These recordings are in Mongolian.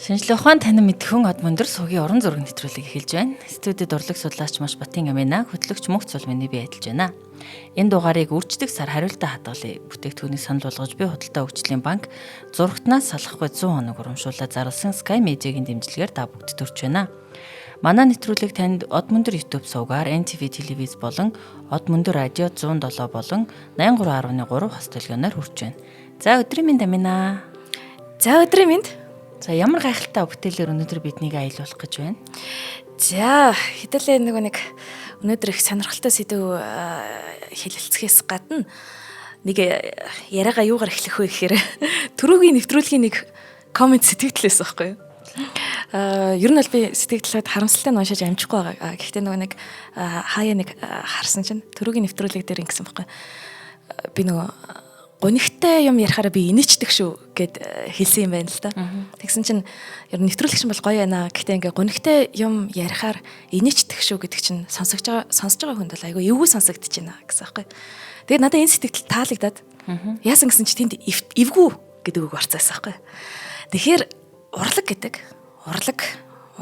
Шинжлэх ухаан танин мэдхүн од мөндөр суугийн уран зураг нэвтрүүлэг эхэлж байна. Студид урлаг судлаач маш Батын Амина, хөтлөгч Мөнх Цулмын би адилж байна. Энэ дугаарыг үрждэг сар хариултаа хадгалъя. Бүтээгдэхүүнийг санал болгож би худалдаа хөгжлийн банк зурагтнаас салахгүй 100 хоног урамшуулаад зарласан Sky Media-гийн дэмжлэгээр та бүгд төрж байна. Манай нэвтрүүлэг танд од мөндөр YouTube сувгаар NTV телевиз болон од мөндөр радио 107 болон 83.3 хос төлгөөнөөр хүрч байна. За өдрийн минь Амина. За өдрийн минь. За ямар гайхалтай бүтээлээр өнөөдөр биднийг аялуулах гэж байна? За хэдүүлээ нэг өнөөдөр их сонирхолтой сэдв хэлэлцгээс гадна нэг яриагаа юугаар эхлэх вэ гэхээр түрүүгийн нэвтрүүлгийн нэг комент сэтгэлдлээс байхгүй юу? Ер нь бол би сэтгэлдлээд харамсалтай нь уншиж амжихгүй байгаа. Гэхдээ нэг хаяа нэг харсан чинь түрүүгийн нэвтрүүлэг дээр ингэсэн байхгүй юу? Би гонигтай юм ярихаараа би инээчдэг шүү гэд хэлсэн юм байна л да. Тэгсэн чинь ер нь нэвтрүүлэгч бол гоё байна. Гэхдээ ингээ гонигтай юм ярихаар инээчдэг шүү гэдэг чинь сонсож байгаа хүнд бол айгүй эвгүй сонсогдож байна гэсэн аахгүй. Тэгээд надад энэ сэтгэл таалагдаад яасан гэсэн чи тэнд эвгүй гэдэг үг орцсон аахгүй. Тэгэхээр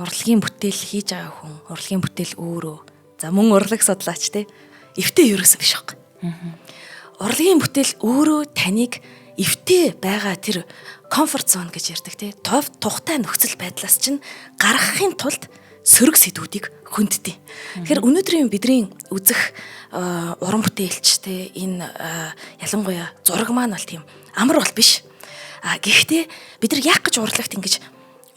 урлагийн бүтээл хийж байгаа хүн, урлагийн бүтээл өөрөө. За мөн урлаг судлаач те. Эвтэй ерөөсөө биш аахгүй. Урлагийн бүтээл өөрөө таныг эвтэй байгаа тэр комфорт зон гэж ярьдаг тий. Тухтай нөхцөл байдлаас чинь гаргахын тулд сөрөг сэдвүүдийг хүнддэг. Тэгэхээр өнөөдрийн бидний үзэх уран бүтээлч тий энэ ялангуяа зураг маань бол тийм амар бол биш. Гэхдээ бид нар яах гэж урлагт ингэж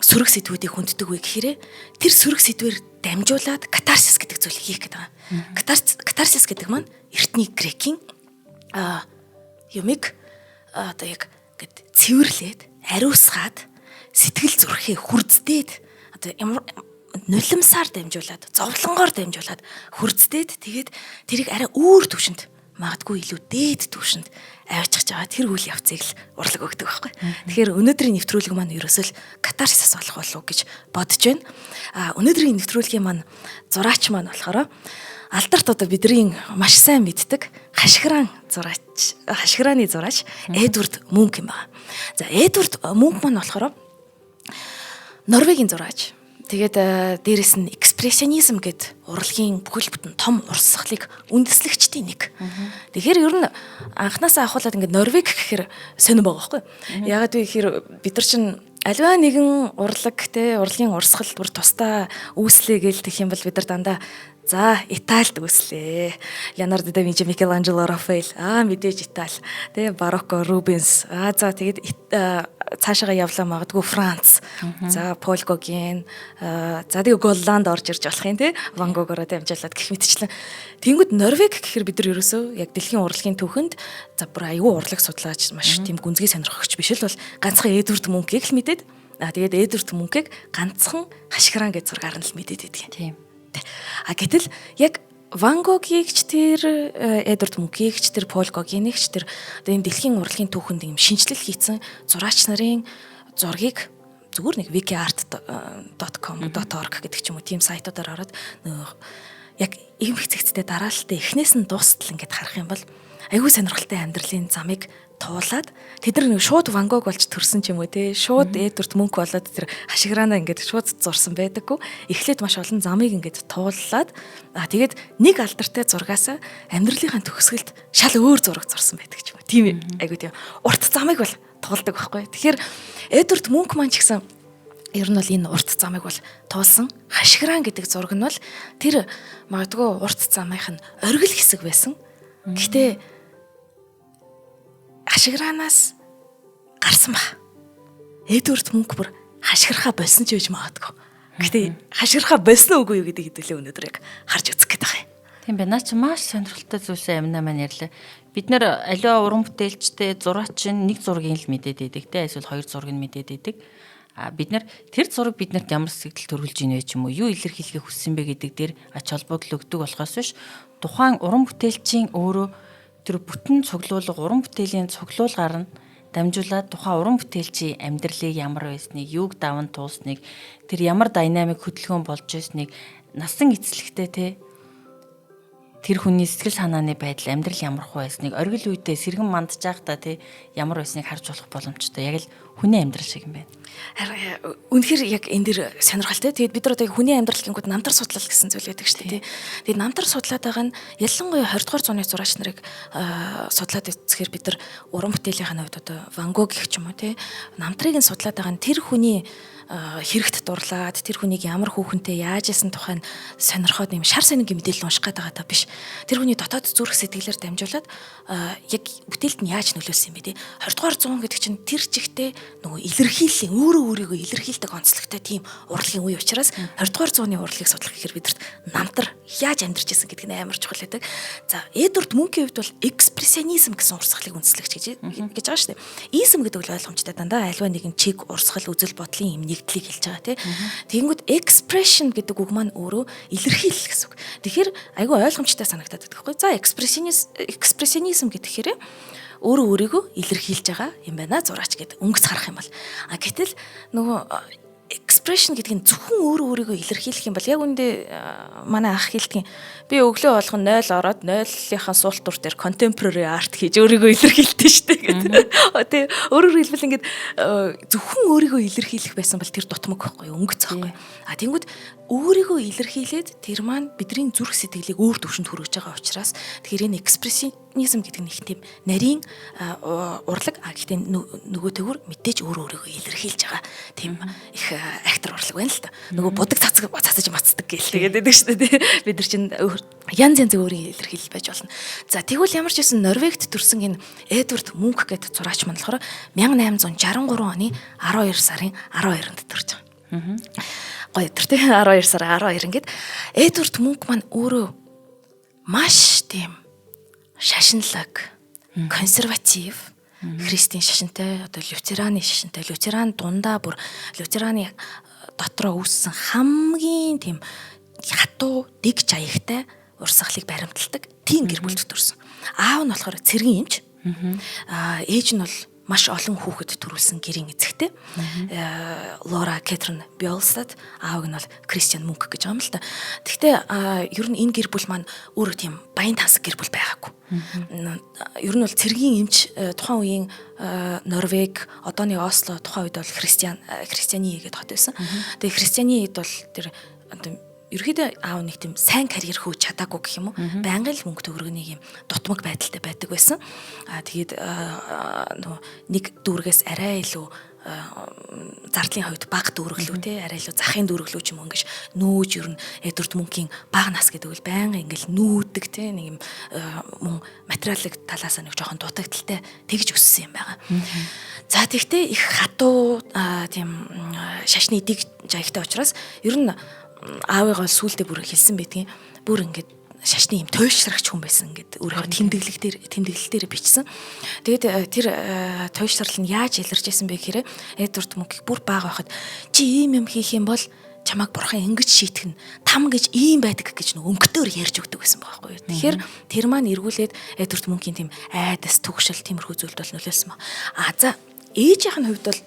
сөрөг сэдвүүдийг хүнддэг вэ гэхээр тэр сөрөг сэдвээр дамжуулаад катарсис гэдэг зүйлийг хийх гэдэг байна. Катарсис гэдэг маань эртний грекийн юмыг одоо яг гэд цэвэрлээд ариусгаад сэтгэл зүрхээ хүрддээд одоо нулимсаар дамжуулаад зовлонгоор дамжуулаад хүрддээд тэгээд тэрийг арай өөр төвшөнд магадгүй илүү дээд төвшөнд аваачих жагаа тэр үйл явцыг л урлаг өгдөг байхгүй. Тэгэхээр өнөөдрийн нэвтрүүлэг маань ерөөсөө л катарсис болох болов уу гэж бодож байна. Өнөөдрийн нэвтрүүлгийн маань зураач маань болохоор алдарт одоо бидний маш сайн мэддэг хашгирааны зураач Эдвард Мунк юм байна. За Эдвард Мунк маань болохоор Норвегийн зураач. Тэгээд дээрэс нь экспрессионизм гэд урлагийн бүхэл бүтэн том урсгалыг үндэслэгчдийн нэг. Тэгэхээр ер нь анханасаа ахуулаад ингээд Норвег гэхээр сонирн байгаа байхгүй. Ягаад вэ гэхээр бид нар чинь аливаа нэгэн урлаг те урлагийн урсгал бүр тусдаа үүслээ гээл гэх юм бол бид нар дандаа за Италид үүслээ. Леонардо да Винчи, Микеланжело, Рафаэл мэдээж Итали. Тэгээ Барокко, Рубенс. За тэгээд цаашаага явлаа магадгүй Франц. За Пол Гоген. За тэгээ Голланд орж ирж болох юм те. Ван Гогороо дамжуулаад гэх мэтчлэн. Тэнгүүд Норвег гэхээр бид нар ерөөсөө яг дэлхийн урлагийн түүхэнд за бүр аюу урлаг судлаач маш тийм гүнзгий сонирхогч биш л бол ганцхан Эдвард Мункийг л мэдээд. Тэгээд Эдвард Мункийг ганцхан хашгиран гэж зургаар нь л мэдээд байдаг. Тийм. Гэтэл яг Ван Гогийг ч тэр Эдвард Мункийг ч тэр Пол Гогенийг ч тэр одоо энэ дэлхийн урлагийн түүхэнд юм шинжилэл хийсэн зураач нарын зургийг зүгээр нэг wikiart.com.org гэдэг ч юм уу тийм сайтуудаар ороод яг ийм хэцэгцтэй дараалтаа эхнээс нь дуустал ингээд харах юм бол айгүй сонирхолтой амьдралын замыг туулаад тэд нар шууд Ван Гог болж төрсөн ч юм уу те шууд Эдвард Мунк болоод тэр хашгираанаа ингээд шууд зурсан байдаггүй эхлээд маш олон замыг ингээд туулаад тэгээд нэг алдартай зургаасаа амьдралынхаа төгсгөлд шал өөр зураг зурсан байдаг ч юм уу тийм айгүй тийм урт замыг бол туулдаг байхгүй. Тэгэхээр Эдвард Мунк маань ч гэсэн ер нь бол энэ урт замыг бол туулсан. Хашгираан гэдэг зураг нь бол тэр магадгүй урт замынх нь оргил хэсэг байсан. Гэхдээ хашгираанаас гарсан ба. Эдвард Мунк бүр хашгирхаа болсон ч гэж магадгүй. Гэтэ хашгирхаа болсон үгүй юу гэдэг хэдүүлээ өнөөдөр яг харж үзэх гээд байгаа юм. Тийм байна. Наа чи маш сонирхолтой зүйлсээ Амина маань ярьлаа. Бид нар аливаа уран бүтээлчтэй зураач нэг зургийг л мэдээд идэг те эсвэл хоёр зургийг мэдээд идэг. Бид нар тэр зураг биднэрт ямар сэтгэл төрүүлж ийнэ вэ ч юм уу юу илэрхийлэхийг хүссэн бэ гэдэг дээр ач холбогдол өгдөг болохоос биш тухайн уран бүтээлчийн өөрөө тэр бүтэн цуглуулга уран бүтээлийн цуглуулгаар нь дамжуулаад тухайн уран бүтээлчийн амьдралыг ямар байсныг, юуг даван туусныг, тэр ямар динамик хөдөлгөөн болж байсныг насан эцлэгтэй те тэр хүний сэтгэл санааны байдал, амьдрал ямар хөө байсныг оргил үедээ сэргэн мандж байхдаа тий ямар байсныг харж болох боломжтой. Яг л хүний амьдрал шиг юм байна. Үнэхээр яг энэ дэр сонирхолтой. Тэгээд бид нар одоо хүний амьдрал гингүүд намтар судлал гэсэн зүйл байдаг шүү дээ. Тэгээд намтар судлаад байгаа нь ялангуяа 20 дугаар зууны зураач нарыг судлаад үзэхээр бид нар уран бүтээлийн хувьд одоо Ван Гог гэх юм уу тий намтрыг нь судлаад байгаа нь тэр хүний хэрэгт дурлаад тэр хүнийг ямар хүүхэнтэй яаж исэн тухайн сонирхоод юм шар сонингийн мэдээлэл унших гээд байгаа та биш. Тэр хүний дотоод зүрх сэтгэлээр дамжуулаад яг бүтээлд нь яаж нөлөөлсөн юм бэ тий 20 дугаар зуун гэдэг чинь тэр чигтээ нөгөө илэрхийллийн өөрөө өөрийгөө илэрхийлдэг онцлогтой тийм урлагийн үе учраас 20 дугаар зууны урлагийг судлах гэхээр бидэрт намтар яаж амьдарч исэн гэдэг нь амар чухал байдаг. За Эдвард Мункийн хувьд бол экспрессионизм гэсэн урсгалыг үндэслэгч гэж байгаа шүү дээ. Изм гэдэг бол ойлгомжтой дандаа альва нэгэн чиг урсгал үзэл бодлын юм нэгдлийг хэлж байгаа тий. Тэгэнгүүт expression гэдэг үг маань өөрөө илэрхийлэл гэсэн үг. Тэгэхээр айгүй ойлгомжтой санагдаад байдаг хгүй. За экспрессионизм гэхээр өөрөө өөрийгөө илэрхийлж байгаа юм байна зураач гэдэг өнгөц харах юм бол. Гэтэл нөгөө expression гэдэг нь зөвхөн өөрөө өөрийгөө илэрхийлэх юм бол яг үндэ манай ах хэлдэг би өглөө болгон 0 ороод 0-ийнхаа суулт дур дээр contemporary art хийж өөрийгөө илэрхийлдэг шүү дээ гэдэг. Тэ өөрөөр хэлбэл ингээд зөвхөн өөрийгөө илэрхийлэх байсан бол тэр дутмаг байхгүй өнгөц байхгүй. Тэнгүүд өөрийгөө илэрхийлээд тэр маань бидний зүрх сэтгэлийг өөр төвшөнд хүргэж байгаа учраас тэгэхээр энэ экспрессионизм гэдэг нь их тийм нарийн урлаг гэхдээ нөгөө төгөр мэдээж өөрийгөө илэрхийлж байгаа тийм их актер урлаг байна л та. Нөгөө будаг цацаж мацдаг гэл тэгээд байдаг шүү дээ. Бид нар чинь янз янз өөрийн илэрхийлэл байж болно. За тэгвэл ямар ч байсан Норвегт төрсэн энэ Эдвард Мунк гэдэг зураач маань болохоор 1863 оны 12 сарын 12-нд төрж байгаа. Гоё тэр тий 12 сарын 12 ингээд Эдвард Мунк маань өөрөө маш тийм шашинлаг, консерватив, христийн шашинтай, одоо лютераны шашинтай, лютеран дундаа бүр лютераны дотроо үүссэн хамгийн тийм хатуу дэг жаягтай урсгалыг баримталдаг тийм гэр бүлд төрсэн. Аав нь болохоор цэргийн эмч. Ээж нь бол маш олон хүүхэд төрүүлсэн гэрийн эзэгтэй. Лора Кэтрин Бьолстад аав нь бол Кристиан Мунк гэж байгаа юм л та. Гэхдээ ер нь энэ гэр бүл маань өөрөө тийм баян тансаг гэр бүл байгаагүй. Ер нь бол цэргийн эмч тухайн үеийн Норвег, одооны Осло тухайн үед бол христианы гэдэг хот байсан. Тэгээ христианы хэд бол тэр ерөөдөө аав нэг тийм сайн карьер хөөж чадаагүй гэх юм уу. Байнгын л мөнгө төгрөгний юм дутмаг байдалтай байдаг байсан. Тэгээд нэг дүүргээс арай илүү зардлын хувьд бага дүүргэлүү те арай илүү захын дүүргэлүү ч юм ингэж нүүж ер нь Эдвард Мункийн бага нас гэдэг үл байнга ингээл нүүдэг те нэг юм мөн материалын талаас нэг жоохон дутагдaltaй тэгж өссөн юм байгаа. За тэгтээ их хатуу тийм шашны дэг жаягтай учраас ер нь аавыгаа сүулдэ бүр хэлсэн байдгийн бүр ингээд шашны юм туйлшрагч хүн байсан ингээд өөрөөр тэмдэглэл дээр бичсэн. Тэгээд тэр туйлшрал нь яаж илэрч байсан бэ гэхээр Эдвард Мунк бүр бага байхад чи ийм юм хийх юм бол чамайг бурхан ингэж шийтгэн там гэж ийм байдаг гэж нэг өнгөтөөр ярьж өгдөг байсан байхгүй юу. Тэгэхээр тэр маань эргүүлээд Эдвард Мункийн тийм айдас түгшил тиймэрхүү зүйлд бол нөлөөлсөн ба. За ээжийнх нь хувьд бол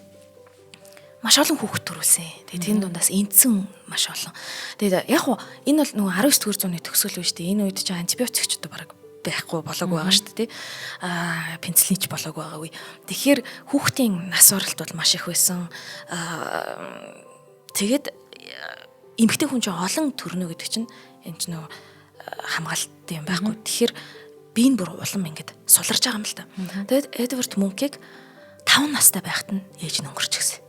маш олон хүүхэд төрүүлсэн. Тэгээд тэр дундаас эндсэн маш олон. Тэгээд яг хуу энэ бол нөгөө 19 дэх зууны төгсгөл үе шүү дээ. Энэ үед ч антибиотикч одоо баг байхгүй болоогүй байгаа шүү дээ. Пенцилинч болоогүй байгаа үе. Тэгэхээр хүүхдийн нас оролт бол маш их байсан. Тэгээд эмэгтэй хүн чинь олон төрнө гэдэг чинь энэ ч нөгөө хамгаалт юм байхгүй. Тэгэхээр би энэ бүр улам ингэж суларч байгаа юм л та. Тэгээд Эдвард Мункийг 5 настай байхад нь ээж нь өнгөрчихсөн.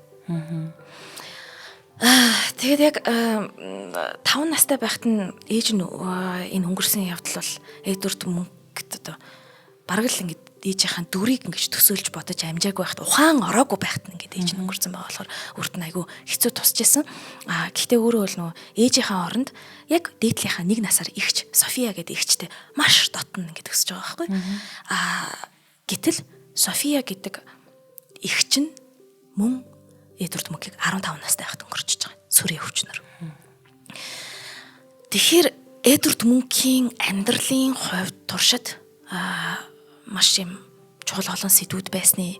Тэгээд яг 5 настай байхад нь ээж нь энэ өнгөрсөн явдал бол Эдвард Мункт одоо бараг л ингэж ээжийнхэн дүрийг ингэж төсөөлж бодож амжаагүй байхад ухаан ороогүй байхад нь ингэж ээж нь өнгөрсөн байгаа болохоор өөрт нь айгүй хэцүү тусч байсан. Гэхдээ өөрөө бол нөгөө ээжийнхээ оронд яг дээдлийнхаа 1 насаар ихч София гэдэг ихчтэй маш дотн ингэ төсөж байгаа байхгүй. Гэтэл София гэдэг ихч нь мөн Эдвард Мункийг 15 настай байхад өнгөрчихөж байгаа. Сүрийн өвчнөр. Тэгэхээр Эдвард Мункийн амьдралын хувьд туршид маш юм чухал олон сэдвүүд байсны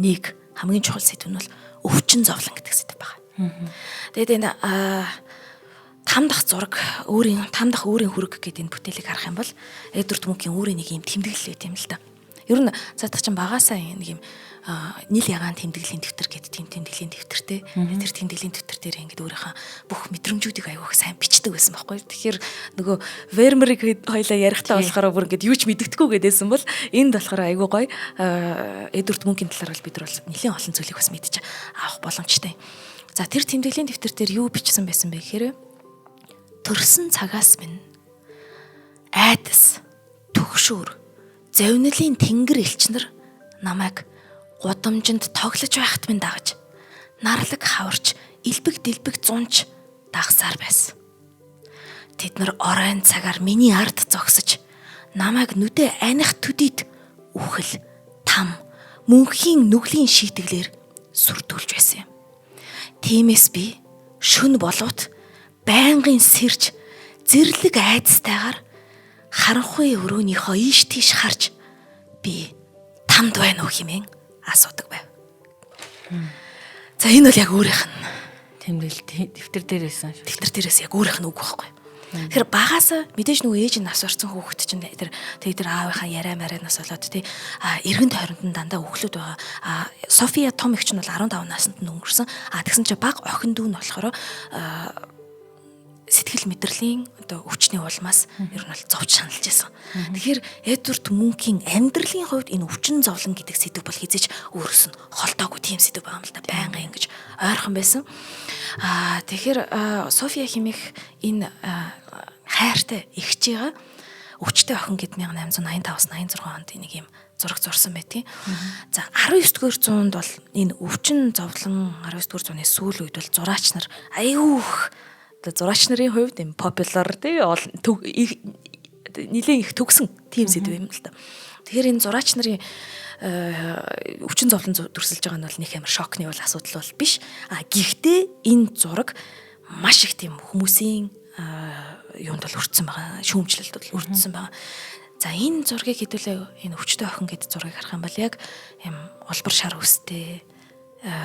нэг хамгийн чухал сэдв нь бол өвчин зовлон гэдэг сэдв байна. Тэгээд энэ 5 дахь зураг өөрийн 5 дахь өөрийн хүрэг гэдэг энэ бүтээлийг харах юм бол Эдвард Мункийн өөрийн нэг юм тэмдэглэл байт юм л да. Ер нь цаадах чинь багасаа нэг юм нийл ягаан тэмдэглэлийн дэвтэр гэдэг тийм тэмдэглэлийн дэвтэртэй. Тэр тэмдэглэлийн дэвтэр дээр ингээд өөрийнхөө бүх мэдрэмжүүдийг аягүй сайн бичдэг байсан байхгүй. Тэгэхээр нөгөө Вермерийг хоёлаа ярихдаа болохоор бүр ингээд юу ч мэддэггүй гэдээсэн бол энд болохоор аягүй гоё Эдвард Мункийн талаар бол бид нар бол нэлээд олон зүйлийг бас мэдчих авах боломжтой. За тэр тэмдэглэлийн дэвтэр дээр юу бичсэн байсан бэ гэхээр төрсөн цагаас минь айдас төгшөөр завинлын тэнгэр элчнэр намайг гудамжинд тоглож байхад минь дагаж нарлаг хаварч илбэг дэлбэг зунж дагсаар байсан. Тэд нар оройн цагаар миний ард зогсож намайг нүдэ аних төдийд үхэл там мөнхийн нүглийн шийтгэлээр сүрдүүлж байсан юм. Тиймээс би шүн болоот байнгын сэрж зэрлэг айдастайгаар харанхуй өрөөнийхөө ийш тийш харж би тамд байна уу хэмээн асуудаг байв. За энэ бол яг өөрийнх нь тэмдэглэл дэвтэр дээрээс дэвтэр дээрээс яг өөрийнх нь үг байхгүй. Тэгэхээр багаасаа мэдээж нөгөө ээж нь нас орсон хүүхэд чинь тэр аавынхаа яриа марианаас болоод эргэн тойронд дандаа өглөөд байгаа. София том эгч нь бол 15 наснд нь өнгөрсөн. Тэгсэн чинь баг охин дүү нь болохоор сэтгэл мэдрэлийн одоо өвчний улмаас ер нь бол зовж шаналж байсан. Тэгэхээр Эдвард Мункийн амьдралын хувьд энэ өвчин зовлон гэдэг сэдв бол хизээч өөрөөс нь холтоогүй тийм сэдв байгаа юм л да. Байнга ингэж ойрхон байсан. Тэгэхээр София хэмээх энэ хайртай эгчээгээ өвчтэй охин гэд 1885-86 онд нэг юм зураг зурсан байдгийг. За 19-р зуунд бол энэ өвчин зовлон 19-р зууны сүүл үед бол зураач нар аюух зураач нарын хувьд юм популяр нэлээд их төгсөн тийм сэдв юм л да. Тэгэхээр энэ зураач нарын өвчин зовлон төрсөлж байгаа нь бол нэг амар шокны бол асуудал бол биш. Гэхдээ энэ зураг маш их тийм хүмүүсийн юунд бол өртсөн байгаа, шүүмжлэлд бол өртсөн байгаа. За энэ зургийг хэдүүлээ энэ өвчтэй охин гэдэг зургийг харах юм бол яг юм улбар шар үстэй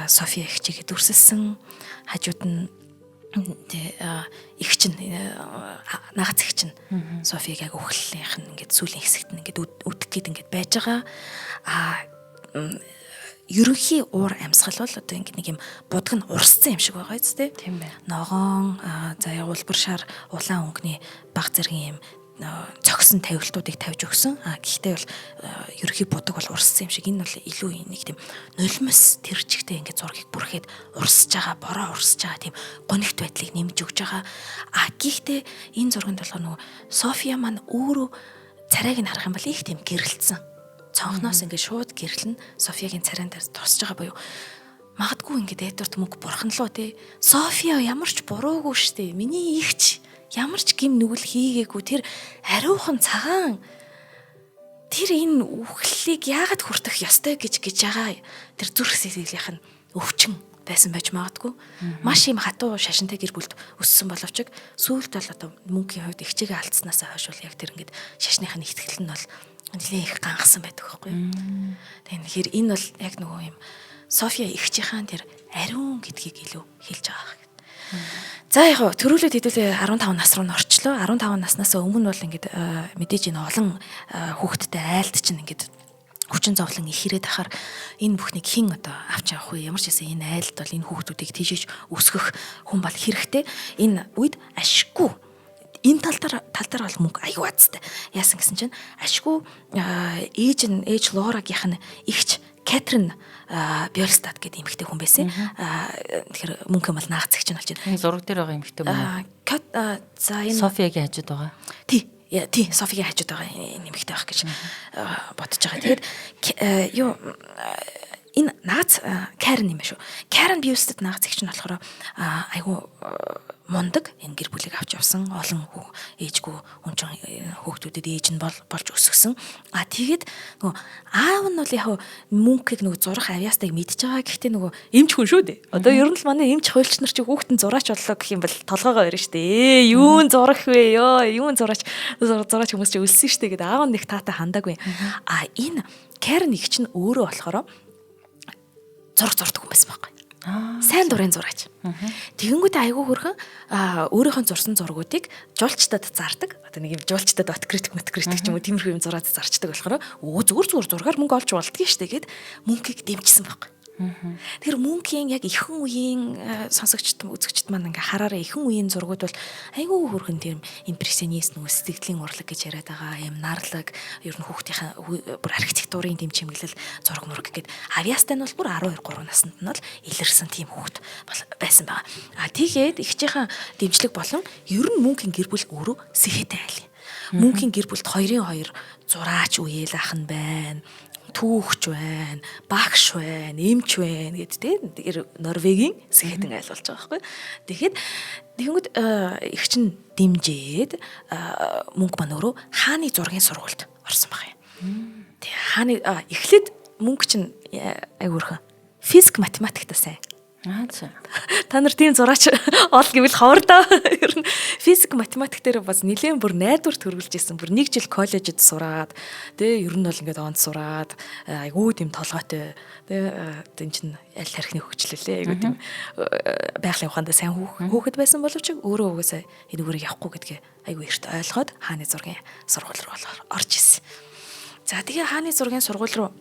София эгчигээ дүрсэлсэн хажууд нь их чинь нагац их чинь Софиг яг өхлөлийнх нь ингээд сүүлийн хэсэгт нь ингээд үдэх гээд ингээд байж байгаа. Ерөнхий уур амьсгал бол одоо ингээд нэг юм будг нь урсцсан юм шиг байгаа зү тийм байна. Ногоон за улбар шар улаан өнгөний баг зэргийн юм цогсон тавилтуудыг тавьж өгсөн. Гэхдээ бол ерөнхий будаг бол урссан юм шиг. Энэ бол илүү нэг тийм нулимс тэр чигтээ ингээд зургийг бүрхэд урсж байгаа, бороо урсж байгаа тийм гонигт байдлыг нэмж өгж байгаа. Гэхдээ энэ зурганд болохоор нөгөө София маань өөрөө царайг нь харах юм бол их тийм гэрэлтсэн. Цонхноос ингээд шууд гэрлэн Софиягийн царайн дээр тусж байгаа буюу магадгүй ингээд Эдвард Мунк бурхан лөө тий. София ямар ч буруугүй штэ. Миний ихч ямар ч гим нүгэл хийгээгүй тэр ариухан цагаан тэр энэ үхлийг яагаад хүртэх ёстой гэж байгаа тэр зүрх сэтгэлийнх нь өвчин байсан байж магадгүй. Маш юм хатуу шашинтай гэр бүлд өссөн боловч сүүлд бол одоо Мункийн хувьд ихчээгээ алдсанаас хойш бол яг тэр ингээд шашныхын ихтгэл нь бол нэлээд их гангасан байдаг байхгүй юу. Тэгэхээр энэ бол яг нөгөө юм София ихчийнхаа тэр ариун гэдгийг илүү хэлж байгаа. За яг төрүүлээд хэдүүлээ 15 нас руу орчлоо. 15 наснаас өмнө бол ингээд мэдээж энэ олон хүүхэдтэй айлт чинь ингээд хүчин зовлон их ирээд ахаар энэ бүхнийг хэн одоо авч явах вэ? Ямар ч гэсэн энэ айлт бол энэ хүүхдүүдийг тийшээж өсгөх хүн бол хэрэгтэй. Энэ үед ашиггүй энэ тал дээр бол мөнгө аюу азтай. Яасан гэсэн чинь ашиггүй ээж Лорагийнх нь ихч Кэтрин Бьолстад гэдэг эмэгтэй хүн байсан. Тэгэхээр мөнгө бол наац гэх чинь болж байна. Энэ зураг дээр байгаа эмэгтэй хүн. За энэ Софиягийн хажууд байгаа. Тий, Софигийн хажууд байгаа эмэгтэй байх гэж бодож байгаа. Тэгээд энэ наац Карен юм шүү. Карен Бьолстад наац гэх чинь болохоор айгу мундаг энэ гэр бүлийг авч явсан олон ээжгүй хүнчин хүүхдүүдэд ээж нь болж өсгсөн. Тэгээд нөгөө аав нь бол яг мөнхийг нөгөө зурах авьяастайг мэдж байгаа. Гэхдээ нөгөө эмч хүн шүү дээ. Одоо ер нь л манай эмч хуульч нар чи хүүхдэн зураач боллоо гэх юм бол толгоогоо өрнө шүү дээ. Юун зурах вэ ёо? Юун зураач хүмүүс чи өлсөн шүү дээ гэдэг аав нь нэг таатай хандаагүй. Энэ Карен их чинь өөрөө болохоор зураг зурдаг хүн байсан байхгүй. Сайн дурын зураач. Тэгэнгүүтээ айгүй хөрхөн өөрийнхөө зурсан зургуудыг жуулчдад зардаг. Одоо нэг юм жуулчдад откритик ч юм уу тиймэрхүү юм зураад зарчдаг болохоор зүгээр зургаар мөнгө олж болдгийг штэ гэд мөнхийг дэмжсэн баг. Тэгэхээр мөнхийн яг ихэнх үеийн сонсогчд үзэгчд маань ингээ хараараа ихэнх үеийн зургууд бол айгүй хөрхөн тийм импрессионист нөгөө сэтгэлийн урлаг гэж яриад байгаа юм нарлаг ер нь хүүхдийнхээ бүр архитектурын тийм чимэглэл зураг мураг гэд авьяастай нь бол бүр 12 3 наснд нь бол илэрсэн тийм хүүхд байсан байгаа. Тэгээд ихчийнхэн дэмжлэг болон ер нь мөнхийн гэр бүл өөрөө сэхэтэй айлын. Мөнхийн гэр бүлд 2-2 зураач үеэл ах нь байна. Түүхч байна, багш байна, эмч байна гэд тийм Норвегийн сэхэтэн айл болж байгаа байхгүй. Тэгэхэд тэгэнгүүт их чинь дэмжээд мөнгө маань өөрөө хааны зургийн сургуульд орсон баг юм. Тэгээ хааны эхлээд мөнгө чинь айгуурхан физик математиктаа сайн. Та нар тийм зураач ол гэвэл ховор доо. Ер нь физик математик дээр бас нэлээд бүр найдвар төрүүлж ирсэн. Бүр 1 жил коллежид сураад тэгээ ер нь бол ингээд онд сураад айгүй тийм толгойтой тэгээ энэ чинь аль хархины хөгжлөлээ айгүй тийм байгалийн ухаанд сайн хүүхэд байсан боловч өөрөө угаасаа энэ үүрийг явахгүй гэдгээ айгүй эрт ойлгоод хааны зургийн сургууль руу орж ирсэн. За тэгээ хааны зургийн сургууль руу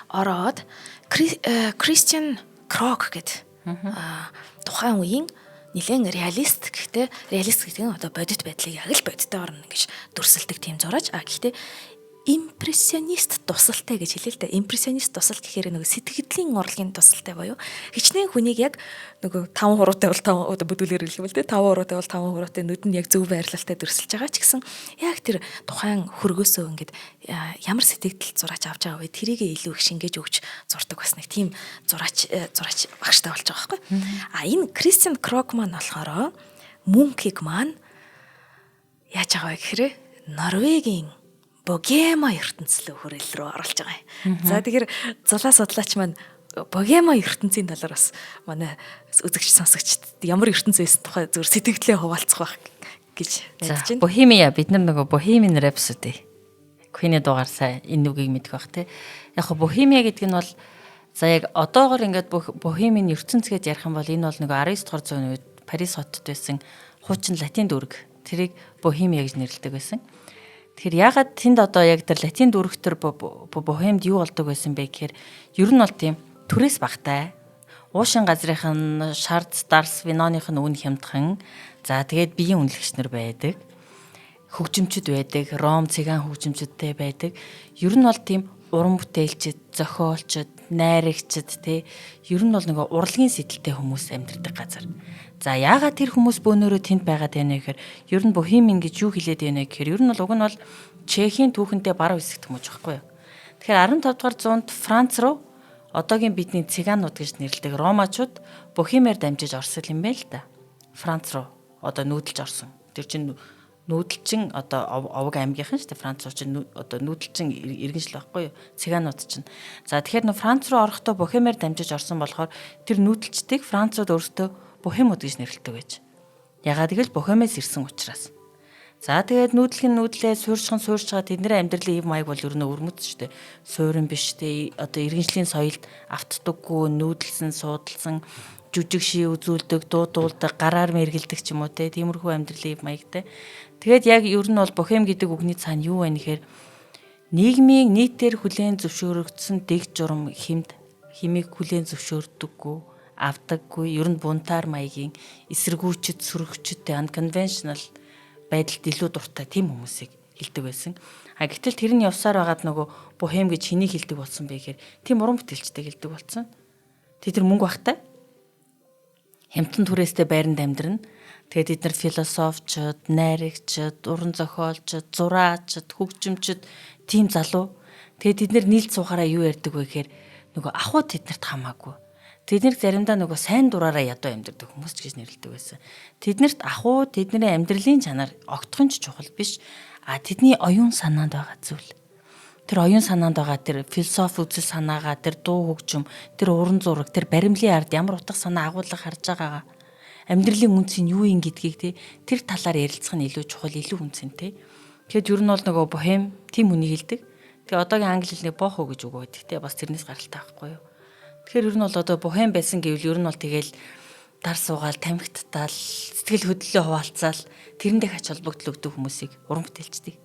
ороод Кристиан Крок гэдэг тухайн үеийн нэлээд реалист гэхдээ реалист гэдэг нь одоо бодит байдлыг яг л бодиттой орно гэж дүрсэлдэг тийм зураач. Гэхдээ импрессионист тусалтай гэж хэлээ л дээ. Импрессионист тусалт гэхээр нөгөө сэтгэлийн урлагийн тусалтай боيو. Хичнээн хүнийг яг нөгөө 5 хуруутай бол 5 одоо бүдүүлгээр хэлбэл дээ 5 хуруутай бол 5 хуруутай нүдэнд яг зөв байрлалтай дүрсэлж байгаа ч гэсэн яг тэр тухайн хөргөөсөө ингээд ямар сэтгэл зураач авч байгаа вэ? Тэрийг илүү их шингээж өгч зурдаг бас нэг тийм зураач багштай болж байгаа байхгүй. Энэ Кристиан Крок маань болохоор мөнхийг маань яаж байгаа вэ гэхээр Норвегийн Богема ертөнцийн хүрээлэл рүү оруулж байгаа юм. За тэгэхээр зулаа судлаач маань Богема ертөнцийн талаар бас манай үзэгч сонсогчд ямар ертөнц байсан тухай зөв сэтгэлдээ хуваалцах байх гэж найдаж байна. Бохемия бид нар нөгөө Bohemian Rhapsody Queen-ийн дугаар сайн энэ үгийг мэдэх бах те. Яг хоо Бохемия гэдэг нь бол за яг одоогор ингээд Бохемийн ертөнц гэж ярих юм бол энэ бол нөгөө 19 дугаар зууны үед Парис хотод байсан хуучин латин дүүрэг. Тэрийг Бохемия гэж нэрлэдэг байсан. Тэгэхээр ягаад тэнд одоо яг тэр латин дүүрэг төр Бохемд юу болдог байсан бэ гэхээр ер нь бол тийм түрээс багтай. Уушин газрынх нь Шард, Дарс, Виноных нь үн хямдхан. За тэгээд биеийн үнэлэгч нар байдаг. Хөгжимчд байдаг, Ром цыган хөгжимчдтэй байдаг. Ер нь бол тийм уран бүтээлчд, зохиолчд, найрагчд тий ер нь бол нөгөө урлагийн сэтэлтэй хүмүүс амьдардаг газар. За яагаад тэр хүмүүс бөөнөрөө тэнд байгаад байна гэхээр ер нь Бохемийн гэж юу хэлээд байна гэхээр ер нь бол уг нь бол Чехийн түүхэнтэй баруун хэсэгт хүмүүс байхгүй юу. Тэгэхээр 15 дугаар зуунд Франц руу одоогийн бидний цыгаанууд гэж нэрлэдэг ромачууд Бохемээр дамжиж орсон юм байна л да. Франц руу одоо нүүдэлж орсон. Тэр чинь нүүдэлчин одоо овог аймгийнхан шүү дээ. Франц чинь одоо нүүдэлчин иргэншил байхгүй юу? Цыгаанууд чинь. За тэгэхээр нөө Франц руу орохдоо Бохемээр дамжиж орсон болохоор тэр нүүдэлчдийг Францууд өөртөө Бохемууд гэж нэрлэдэг байж. Ягаад гэвэл Бохемээс ирсэн учраас. За тэгээд нүүдлээ суурьшхан суурьшгаа тэдний амьдралын ив маяг бол ер нь өрмөц шүү дээ. Суурин биш дээ. Одоо иргэншлийн соёлд автдаггүй, нүүдэлсэн, суудалсан, жүжиг ший үзүүлдэг, дуудуулдаг, гараар мэргэлдэг ч юм уу те. Тиймэрхүү амьдралын ив маягтай. Тэгээд яг ер нь бол Бохем гэдэг үгний цаана юу вэ гэхээр нийгмийн нийтээр хүлээн зөвшөөрөгдсөн дэг журам химийг хүлээн зөвшөөрдөггүй, авдаггүй, ер нь бунтаар маягийн эсэргүүчд, сүрэгчдтэй unconventional байдалд илүү дуртай тийм хүмүүсийг хэлдэг байсан. Гэтэл тэр нь явсаар байгаад нөгөө Бохем гэж хэнийг хэлдэг болсон бэ гэхээр тийм уран бүтээлчтэй хэлдэг болсон. Тэд нар мөнгө багтай. Хямдхан түрээстэй байранд амьдрна. Тэгээд эдгээр философчд, найрагчд, уран зохиолчд, зураачд, хөгжимчд тийм залуу. Тэгээд эдгээр нийлж суухаараа юу ярьдаг вэ гэхээр нөгөө ахуйд тэднэрт хамаагүй. Тэднэрт заримдаа нөгөө сайн дураараа ядуу амьдардаг хүмүүс ч гэж нэрлэдэг байсан. Тэднэрт ахуй, тэдний амьдралын чанар огтхон ч чухал биш. Тэдний оюун санаанд байгаа зүйл. Тэр оюун санаанд байгаа тэр философи үзэл санаагаа, тэр дуу хөгжим, тэр уран зураг, тэр баримлын ард ямар утга санаа агуулга харж байгаагаа, амьдралын үнц нь юу юм гэдгийг тэр талаар ярилцах нь илүү чухал, илүү үнцэнтэй. Тэгэхэд ер нь бол нөгөө Бохем тийм үнийг хэлдэг. Тэгээ одоогийн англи хэлний бохо гэж үг байдаг те бас тэрнээс гаралтай байхгүй юу. Тэгэхээр ер нь бол одоо бухем байсан гэвэл ер нь бол тэгэл дар суугаал, тамхитаал, сэтгэл хөдлөлөө хуваалцаал тэрэндээ хач холбогдол өгдөг хүмүүсийг уран бүтээлчдийг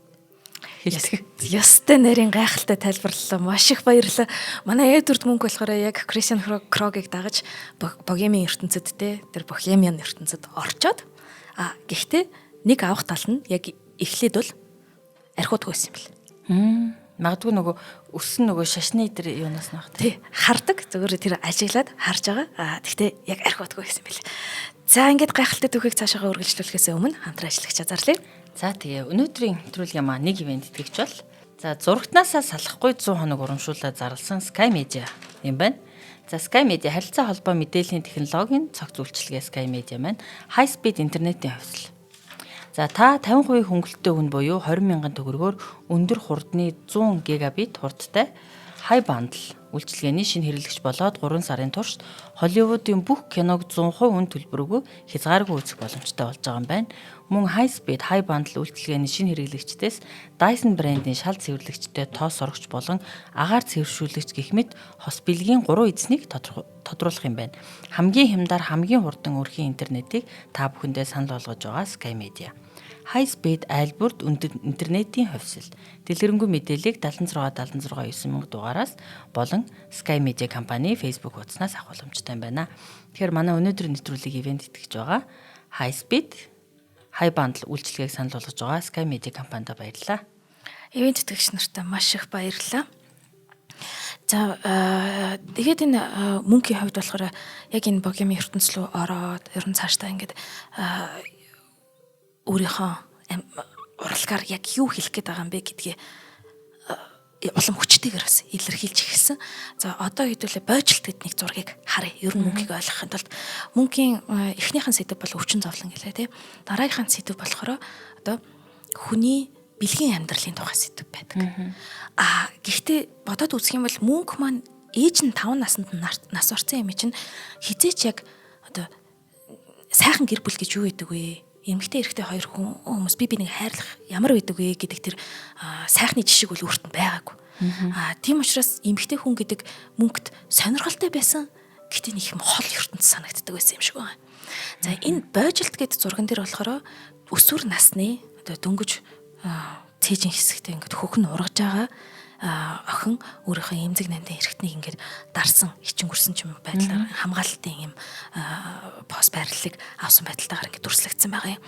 хэлдэг. Ёстой нарийн гайхалтай тайлбарлалаа. Маш их баярлалаа. Манай Эдвард Мунк болохоор яг Кристиан Крогийг дагаж богемийн ертөнцид тэр бохемиан ертөнцид орчоод гэхдээ нэг авах тал нь яг эхлээд бол архиудгүй байсан юм бэл. Магадгүй нөгөө өссөн нөгөө шашны тэр юунаас нах тий хардаг зөвөр тэр ажиглаад харж байгаа. Гэхдээ яг архиудгүй байсан бэл. За ингээд гайхалтай түүхийг цаашаа үргэлжлүүлэхээс өмнө хамтран ажиллах зарлаа. За тэгээ өнөөдрийн нэвтрүүлгийн маань нэг ивент итгэж бол за зурагтнаасаа салахгүй 100 хоног урамшуулаад зарласан Sky Media юм байна. За Sky Media харилцаа холбоо мэдээллийн технологийн цогц үйлчилгээ Sky Media маань high speed интернетийн хувьсэл. За та 50% хөнгөлөлттэй хүн буюу 20,000 төгрөгөөр өндөр хурдны 100 гигабит хурдтай high bundle үйлчилгээний шинэ хэрэглэгч болоод 3 сарын турш Холливуудын бүх киног 100% үн төлбөрөөгөө хязгааргүй үзэх боломжтой болж байгаа юм байна. Мөн high speed high bundle үйлчилгээний шинэ хэрэглэгчдээс Dyson брэндийн шал цэвэрлэгчтэй тоос орогч болон агаар цэвэршүүлэгч гэх мэт хос бэлгийн 3 эзнийг тодруулах юм байна. Хамгийн хямдар хамгийн хурдан өрхийн интернетийг та бүхэндээ санал болгож байгаа Sky Media. High speed айлбурд интернетийн хувьсэл. Дэлгэрэнгүй мэдээллийг 76 9 дугаараас болон Sky Media компани Facebook хуудаснаас авах боломжтой юм байна. Тэгэхээр манай өнөөдрийн нэвтрүүлгийг ивент итгэж байгаа High speed high bundle үйлчилгээг санал болгож байгаа Sky Media компанид баярлалаа. Ивент итгэгч нартай маш их баярлалаа. За тэгээд энэ мөнхийн хувьд болохоор яг энэ богемийн ертөнц рүү ороод ер нь цаашдаа ингээд өөрийнхөө урлагаар яг юу хэлэх гээд байгаа юм бэ гэдгийг улам хүчтэйгээр бас илэрхийлж эхэлсэн. За одоо хэдүүлээ бойжилт гэдэг нэг зургийг харъя. Ер нь мөнхийг ойлгохын тулд мөнхийн эхнийхэн сэдв бол өвчин зовлон гэлээ тий. Дараагийнхан сэдв болохоор одоо хүний бэлгийн амьдралын тухай сэдв байдаг. Гэхдээ бодоод үзэх юм бол мөнх маань ээж нь 5 наснд нас орсон юм чинь хизээч яг одоо сайхан гэр бүл гэж юу гэдэг вэ? Эмэгтэй эрэгтэй хоёр хүмүүс би нэг хайрлах ямар байдаг вэ гэдэг тэр сайхны жишг бол өөрт нь байгаагүй. Тийм учраас эмэгтэй хүн гэдэг мөнгөд сонирхолтой байсан гэтээ нэг юм хол ертөнц санагддаг байсан юм шиг байна. За энэ бойжилт гэдэг зурган дээр болохоор өсвөр насны одоо дөнгөж цээжин хэсэгтээ ингээд хөхн ургаж байгаа охин өөрийнхөө эмзэг нандин эрэгтнийг ингээд дарсан хичингүрсэн ч юм байдлаар хамгаалалтын юм пост байрлалыг авсан байдалтайгаар ингээд дүрслэгдсэн байгаа юм.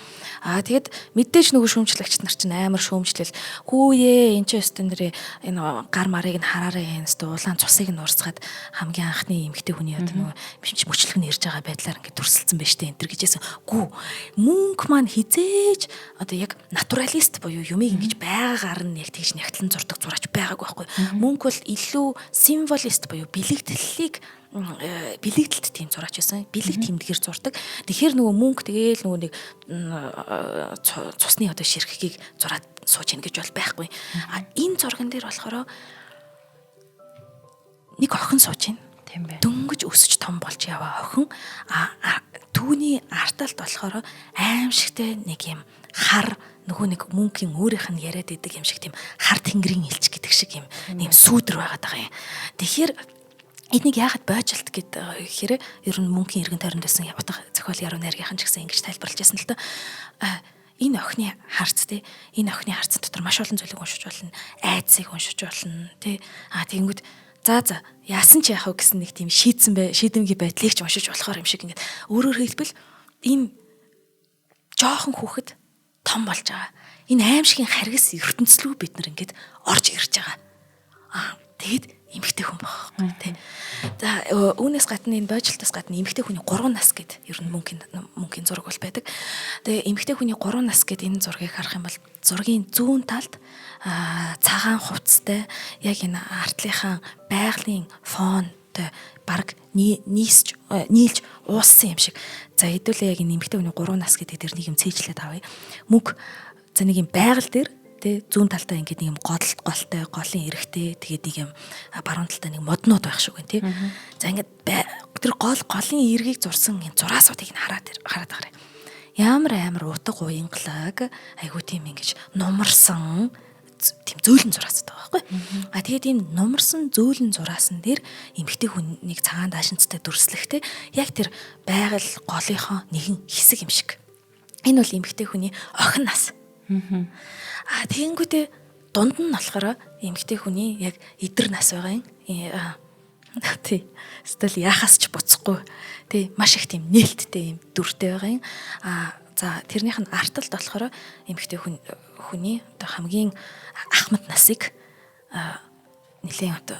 Тэгэд мэдээж нөгөө шүүмжлэгч нар чинь амар шүүмжлэл хүүе энэ ч өстөн нэрээ энэ гар марыг нь хараараа энэ өстө улаан цусыг нь урсгаад хамгийн анхны эмэгтэй хүний одоо нөгөө мөчлөг нь ирж байгаа байдлаар ингээд дүрсэлсэн байж тээ энэ төр гэжсэн. Гүү мөнх маань хизээж одоо яг натуралист буюу юмыг ингэж байгаагаар нь яг тэгж нягтлан зурдаг зураач байгаагүй байхгүй. Мөнх бол илүү символист буюу бэлэгдлийг бэлэгдэлт тийм зураач байсан. Бэлэг тэмдгээр зурдаг. Тэгэхээр нөгөө мөнх тэгээл нөгөө нэг цусны одоо ширхгийг зураад сууж ийн гэж бол байхгүй. Энэ зурган дээр болохоор нэг охин сууж ийн. Тийм бай. Дөнгөж өсөж том болж яваа охин түүний арталт болохоор аимшигтэй нэг юм хар нөгөө нэг мөнхийн өөрийнх нь яриад идэг юм шиг тийм хар тэнгэрийн элч гэдэг шиг юм нэм сүүдэр байгаад байгаа юм. Тэгэхээр энийг яагаад бойжилт гэхээр ер нь мөнхийн эргэн тойронд байсан утга зохиол яруу найргийнхан ч гэсэн ингэж тайлбарлаж байсан л да. Энэ охины харц те энэ охины харц дотор маш олон зүйлийг уншиж болно. Айдсыг уншиж болно те. Тэгэнгүүт за яасан ч яах вэ гэсэн нэг тийм шийдэмгий байдлыг ч уншиж болохоор юм шиг ингээд өөрөөр хэлбэл энэ жоохон хүүхэд том болж байгаа. Энэ аимшигын харгас ертөнцлөө бид нар ингээд орж ирж байгаа. Тэгэд эмэгтэй хүн байхгүй тий. За үүнээс гадна энэ бойжилтаас гадна эмэгтэй хүний 3 нас гэд ер нь мөнхийн зураг бол байдаг. Тэгээ эмэгтэй хүний 3 нас гэд энэ зургийг харах юм бол зургийн зүүн талд цагаан хувцастай яг энэ артлынхаа байгалийн фонтой баг нийлж ууссан юм шиг. За хэдүүлээ яг энэ эмэгтэй хүний 3 нас гэдэг дээр нэг юм цээжлээд авъя. Мөнх за нэг юм байгаль дээр тэ зүүн талдаа ингээд нэг юм голтой голын эрэхтэй тэгээд нэг юм баруун талдаа нэг моднууд байх шиг байна тий. За ингээд тэр голын эрэгийг зурсан энэ зураасуудыг нь хараад байгаа. Ямар амар утга уянгалаг айгуу тийм ингэж нумарсан тийм зөөлөн зураацтай байгаа байхгүй. Тэгээд ийм нумарсан зөөлөн зураасан дээр эмэгтэй хүнийг цагаан даашинцтай дүрслэхтэй яг тэр байгаль голынхоо нэгэн хэсэг юм шиг. Энэ бол эмэгтэй хүний охин нас. Тэгэнгүүтээ дунд нь болохоор эмэгтэй хүний яг эдэр нас байгаа юм. Тий. Стил яхаас ч буцахгүй. Тий, маш их тийм нээлттэй юм дүртэй байгаа юм. За тэрнийх нь арталт болохоор эмэгтэй хүний одоо хамгийн ахмад насыг нэлээд одоо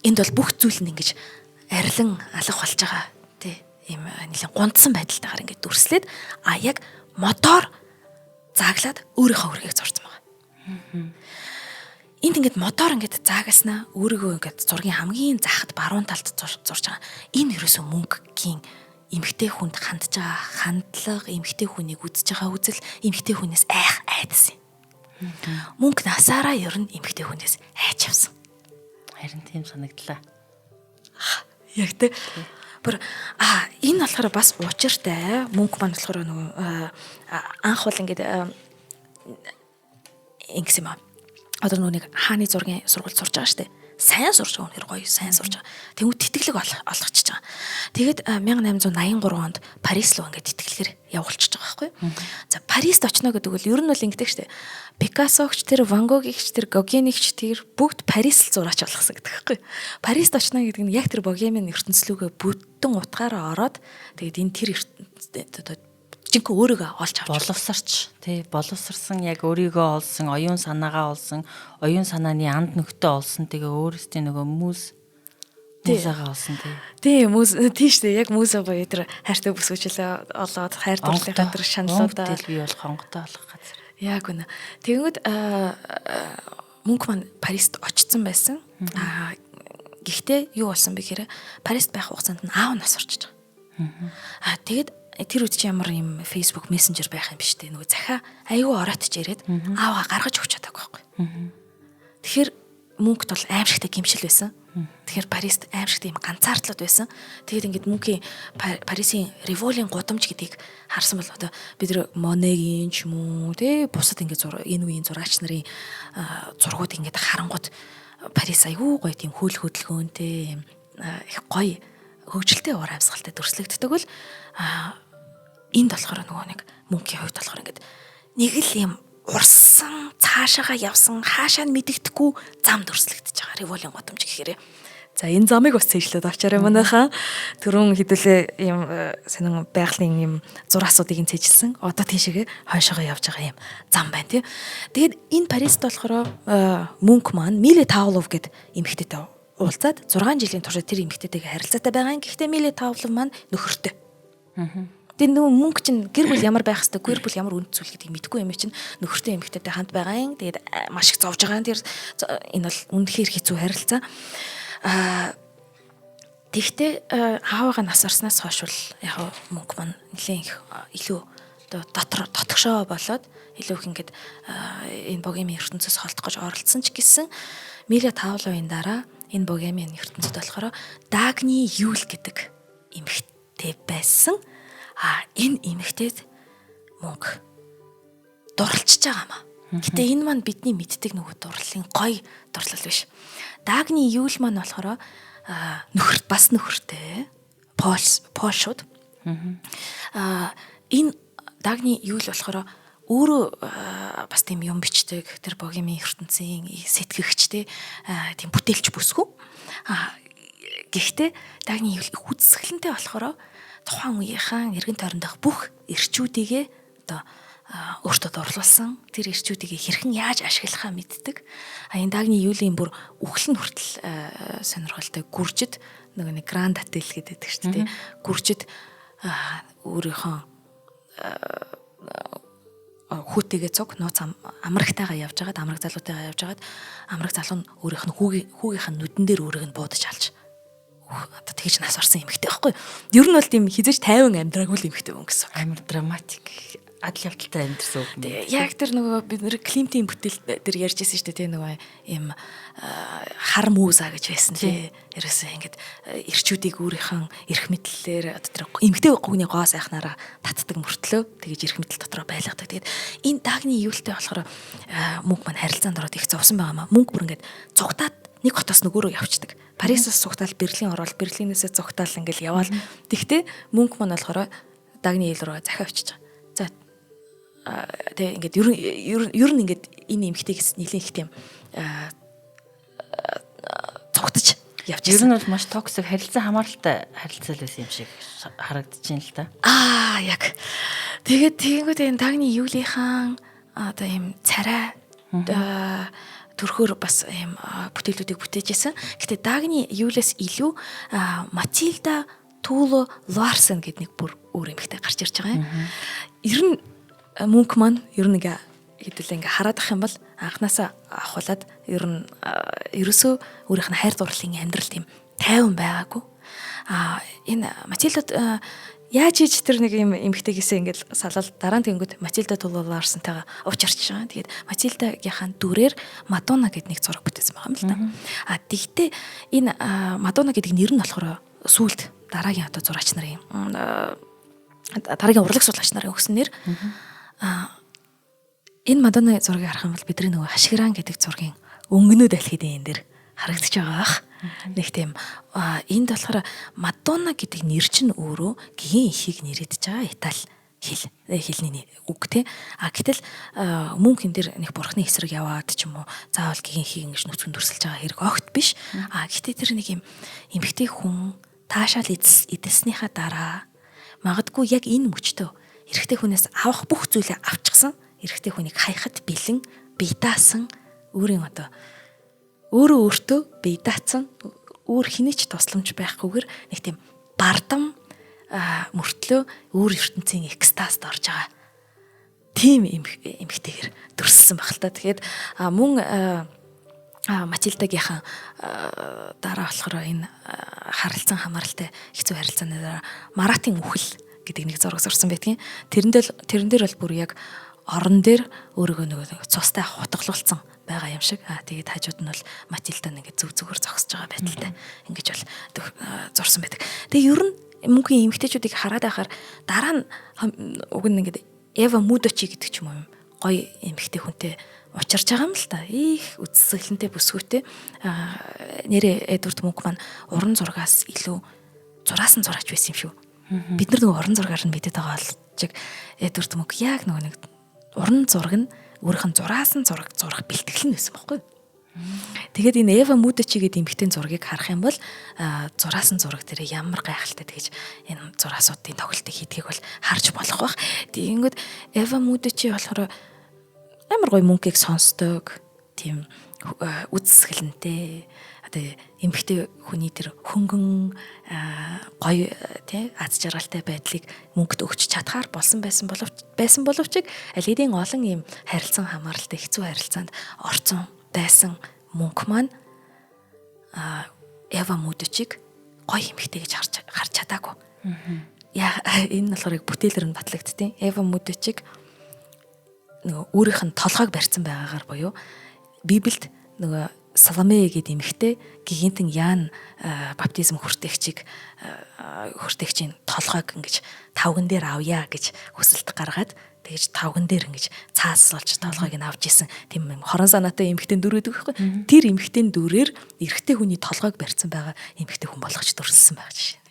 энд бол бүх зүйл нь ингэж арилан алах болж байгаа. Тий. Ийм нэлээд гундсан байдалтайгаар ингэж дүрслээд яг мотор зааглаад өөрийнхөө үргийг зурсан байгаа. Энд ингээд мотор ингээд заагаснаа өөрийгөө ингээд зургийн хамгийн захад баруун талд зурж байгаа. Энэ ерөөсөө мөнгөгийн эмэгтэй хүнд хандж байгаа хандлага, эмэгтэй хүнийг үзэж байгаа үзэл, эмэгтэй хүнээс айдас юм. Мөнгө насаараа ер нь эмэгтэй хүнээс айж явсан. Харин тийм санагдлаа. Яг тэ. Бүр энэ болохоор бас учиртай. Мөнгө маань болохоор нөгөө анх бол ингээд ингэсэн юм аа. Одоо нүг хааны зургийн сургууль сурж байгаа шүү дээ. Сайн сурж байгаа үнээр гоё, сайн сурж байгаа. Тэнгүүд тэтгэлэг олгочихж байгаа. Тэгээд 1883 онд Парис руу ингээд тэтгэлгээр явуулчихж байгаа байхгүй. За Парист очно гэдэг бол ер нь бол ингэдэг шүү дээ. Пикассогч тэр, Ван Гогигч тэр, Гогенигч тэр бүгд Парис л зураач болгосон гэдэг байхгүй. Парист очно гэдэг нь яг тэр богемын ертөнцлүүгээ бүтэн утгаараа ороод тэгээд энэ тэр жинхэнэ өөрийгөө олж авч боловсарч тий боловсарсан яг өөрийгөө олсон, оюун санаагаа олсон, оюун санааны анд нөхтөө олсон, тэгээ өөрөөсөө нөгөө музагаа олсон тий. Тийм тийш тий яг муза боё тэр хайртай бүсгүүчлээ олоод хайр дурлалынхаа тэр шаналуудаа би бол хонготой болох газар. Яг үнэ. Тэгэнгүүт мөнгө маань Парист очсон байсан. Гэхдээ юу болсон бэ гэхээр Парист байх хугацаанд нь аав нас орчиж байгаа. Тэгээд тэр үед чи ямар юм Facebook Messenger байх юм биш үү? Нөгөө захиа айгүй оройтч ирээд ааваа гаргаж өгч чадаагүй байхгүй. Тэгэхээр мөнгөд бол аимшигтай гимшил байсан. Тэгэхээр Парист аимшигтай юм ганцаардлууд байсан. Тэгээд ингээд мөнгөний Парисын Револийн гудамж гэдгийг харсан бол одоо бид нар Монегийн ч юм уу тий бусад ингээд энэ үеийн зураач нарын зургууд ингээд харангууд Парис айгүй гоё тийм хөөл хөдөлгөөнтэй их гоё хөгжилтэй уур амьсгалтай дүрслэгддэг бол энд болохоор нөгөө нэг мөнгөний хувьд болохоор ингээд нэг л юм урсан цаашаага явсан хаашаа нь мэдэгдэхгүй зам дүрслэгдэж байгаа револийн годомж гэхээр. За энэ замыг бас цээжлээд авчаарай манайхаа. Түрүүн хэдүүлээ юм сонин байгалийн юм зураасуудыг цээжилсэн. Одоо тийшээгээ хойшоогоо явж байгаа юм зам байна тий. Тэгээд энэ Парист болохоор мөнгө маань Миле Тавлов гэд эмэгтэйтэй уулзаад 6 жилийн турш тэр эмэгтэйтэйгээ харилцаатай байгаа юм. Гэхдээ Миле Тавлов маань нөхөртэй. Тэгээд нөгөө мөнгө чинь гэр бүл ямар байх хэвээр гэр бүл ямар үнд зүйл гэдгийг мэдэхгүй юм чинь нөхөртэй эмэгтэйтэй хамт байгаа юм. Тэгээд маш их зовж байгаа. Тэр энэ бол үнэхээр хэцүү харилцаа. Тэгтээ аавыгаа нас орсноос хойш бол яг мөнгө маань нэлээд их илүү одоо дотгошоо болоод илүү их ингээд энэ богемын ертөнцөөс холтгож оролцсон ч гэсэн Миле Тавловын дараа энэ богемын ертөнцид болохоор Дагни Юл гэдэг эмэгтэй байсан. Энэ эмэгтэйд мөнгө дурлцж байгаа маа. Гэтэ энэ маань бидний мэддэг нөгөө дурлалын гоё дурлал биш. Дагни Юл маань болохоор бас нөхөртэй Польшууд. Энэ Дагни Юл болохоор өөрөө бас тийм юм бичдэг тэр богемын ертөнцийн сэтгэгчтэй тийм бүтээлч бүсгүй. Гэхдээ Дагни Юл үзэсгэлэнтэй болохоор тухайн үеийнхэн эргэн тойронд байх бүх эрчүүдийгээ одоо өөртөө дурлуулсан тэр эрчүүдийг хэрхэн яаж ашиглахаа мэддэг. Энэ Дагни Юлийн бүр үхлэн хүртэл сонирхолтой гүржид нөгөө нэг гранд отель гэдэг шүү дээ. Гүржид өөрийнхөө хүүтэйгээ цуг нууц амрагтайгаа явж байгаад амраг залуутайгаа явж байгаад амраг залуу нь өөрийнх нь хүүгийнх нь нүдэн дээр өөрийг нь буудаж алж одоо тэгж нас орсон эмэгтэй байхгүй. Ер нь бол тийм хизэж тайван амьдраагүй л эмэгтэй хүн гэсэн. Амар драматик адал явдалтай амьдсан үг. Яг тэр нөгөө бид нэр Климтийн бүтээл тэр ярьж байсан шүү дээ тийм нөгөө ийм хар мууса гэж байсан тий. Ерөөсөө ингээд ирчүүдийг өөрийнхөө эрх мэдлэлээр одоо тэр эмгтэй гогны гоо сайхнаараа татдаг мөртлөө тэгэж эрх мэдэл дотроо байлгадаг. Тэгээд энэ дагны юултай болохоор мөнгө маань харилцаанд ороод их зовсон байгаамаа. Мөнгө бүр ингээд зугтаад нэг хотоос нөгөөрөө явчихдаг. Парисаас зугтаал Берлин ороод Берлинээсээ зугтаал ингээл яваал. Тэгтээ мөнгө маань болохоор дагны ил рүү захиа очиж байгаа. За тэгээ ингээд ер нь ингээд энэ эмгтэйгээс нэлийн их тийм цогтож явж Ер нь бол маш токсик харилцан хамааралтай харилцаа байсан юм шиг харагдаж байна л да. Яг. Тэгээд тэгэнгүүт энэ дагны юулийнхан одоо ийм царай төрхөөр бас ийм бүтээлүүдийг бүтээжсэн. Гэтэ дагны юулээс илүү Матильда Туло Ларсен гэдэг нэг бүр өөр эмэгтэй гарч ирж байгаа юм. Ер нь мөнгө маань ер нь хэдүүлээ хараад ах юм бол анханасаа ахуулаад ер нь ерөөсөө өөрийнх нь хайр дурлалын амьдрал тийм тайван байгаагүй. Энэ Матильда яаж ич тэр нэг юм эмэгтэйгээсээ ингээд салал дараа нь тэгэнгүүт Матильда тулуулаарсантайгаа ууч арчиж байгаа. Тэгээд Матильдагийнхаа дүрээр Мадонна гэдэг нэг зураг бүтээсэн байгаа юм л да. Тэгтээ энэ Мадонна гэдэг нэр нь болохоор сүүлд дараагийн одоо зурагч нарын дараагийн урлаг судлаач нарын өгсөн нэр. Энэ Мадонна зургийг харах юм бол бидний нөгөө хашгиран гэдэг зургийн өнгөнөө дэлхийд энэ дээр харагдаж байгаа ах. Нэг тийм энд болохоор Мадонна гэдэг нэр чинь өөрөө гигийн ихийг нэрийдэж байгаа Итали хэлний үг те. Гэтэл мөнгө энэ дэр нэг бурхны эсрэг яваад ч юм уу заавал гигийн ихийг ингэж нүцгэн дүрсэлж байгаа хэрэг огт биш. Гэхдээ тэр нэг юм эмгтэй хүн таашаал эдэлснийхаа дараа магадгүй яг энэ мөчтөө эрэгтэй хүнээс авах бүх зүйлээ авчихсан. Эрэгтэй хүнийг хаяхад бэлэн, бие даасан, өөртөө бие даацсан, өөр хинээч тусламж байхгүйгээр нэг тийм бардам мөртлөө өөр ертөнцийн экстазд орж байгаа. Тийм эмэгтэйгэр төрсөн баг л та. Тэгэхээр мөн Матильдагийнхаа дараа болохоор энэ харилцан хамааралтай хэцүү харилцааны дараа Маратын үхэл гэдэг нэг зураг зурсан байдгийн. Тэрэн дээр бол бүр яг орон дээр өөрийгөө нэг цустай хутгалуулсан байгаа юм шиг. Тэгээд хажууд нь бол Матильда нэг зөв зүгээр зогсож байгаа байдалтай. Ингэж бол зурсан байдаг. Тэгээ ер нь мөнхийн эмэгтэйчүүдийг хараад байхаар дараа нь уг нь ингээд Эва Мудочи гэдэг ч юм уу гоё эмэгтэй хүнтэй учирч байгаа юм л та. Их үсгэлэнтэй бүсгүйтэй. Нэрээ Эдвард Мунк маань уран зургаас илүү зураасан зураач байсан юм шүү. Бид нар нөгөө уран зургаар нь мэдээд байгаа бол чиг Эдвард Мунк яг нөгөө нэг уран зураг нь өөрийнх нь зураасан зураг бэлтгэл нь байсан байхгүй юу? Тэгээд энэ Эва Мудочи гэдэг эмэгтэй зургийг харах юм бол зураасан зураг дээр ямар гайхалтай тэгэж энэ зураасуудын тоглолтыг хийдгийг бол харж болох бах. Тэгэнгүүт Эва Мудочи болохоор амар гоё мөнхийг сонсдог, тийм үзэсгэлэнтэй, одоо эмэгтэй хүний тэр хөнгөн гоё тий аз жаргалтай байдлыг мөнгөд өгч чадхаар болсон байсан боловч аль хэдийн олон ийм харилцан хамааралтай хэцүү харилцаанд орцсон байсан мөнх маань Эва Мудочиг гоё эмэгтэй гэж харж чадаагүй. Яа энэ болохоор бүтээлэр нь батлагдтiin. Эва Мудочиг нөгөө өөрийнх нь толгойг барьсан байгаагаар буюу Библиэд нөгөө Саломе гэдэг эмэгтэй гигантын Яан баптизм хүртээгчийн толгойг ингэж тавган дээр авъя гэж хүсэлт гаргаад тэгэж тавган дээр ингэж цаасалж толгойг нь авч исэн тийм хорон санаатай эмэгтэй дүрээд өгөхгүй. Тэр эмэгтэй дүрээр эрэгтэй хүний толгойг барьсан байгаа эмэгтэй хүн болгож дүрсэлсэн байгаа жишээ.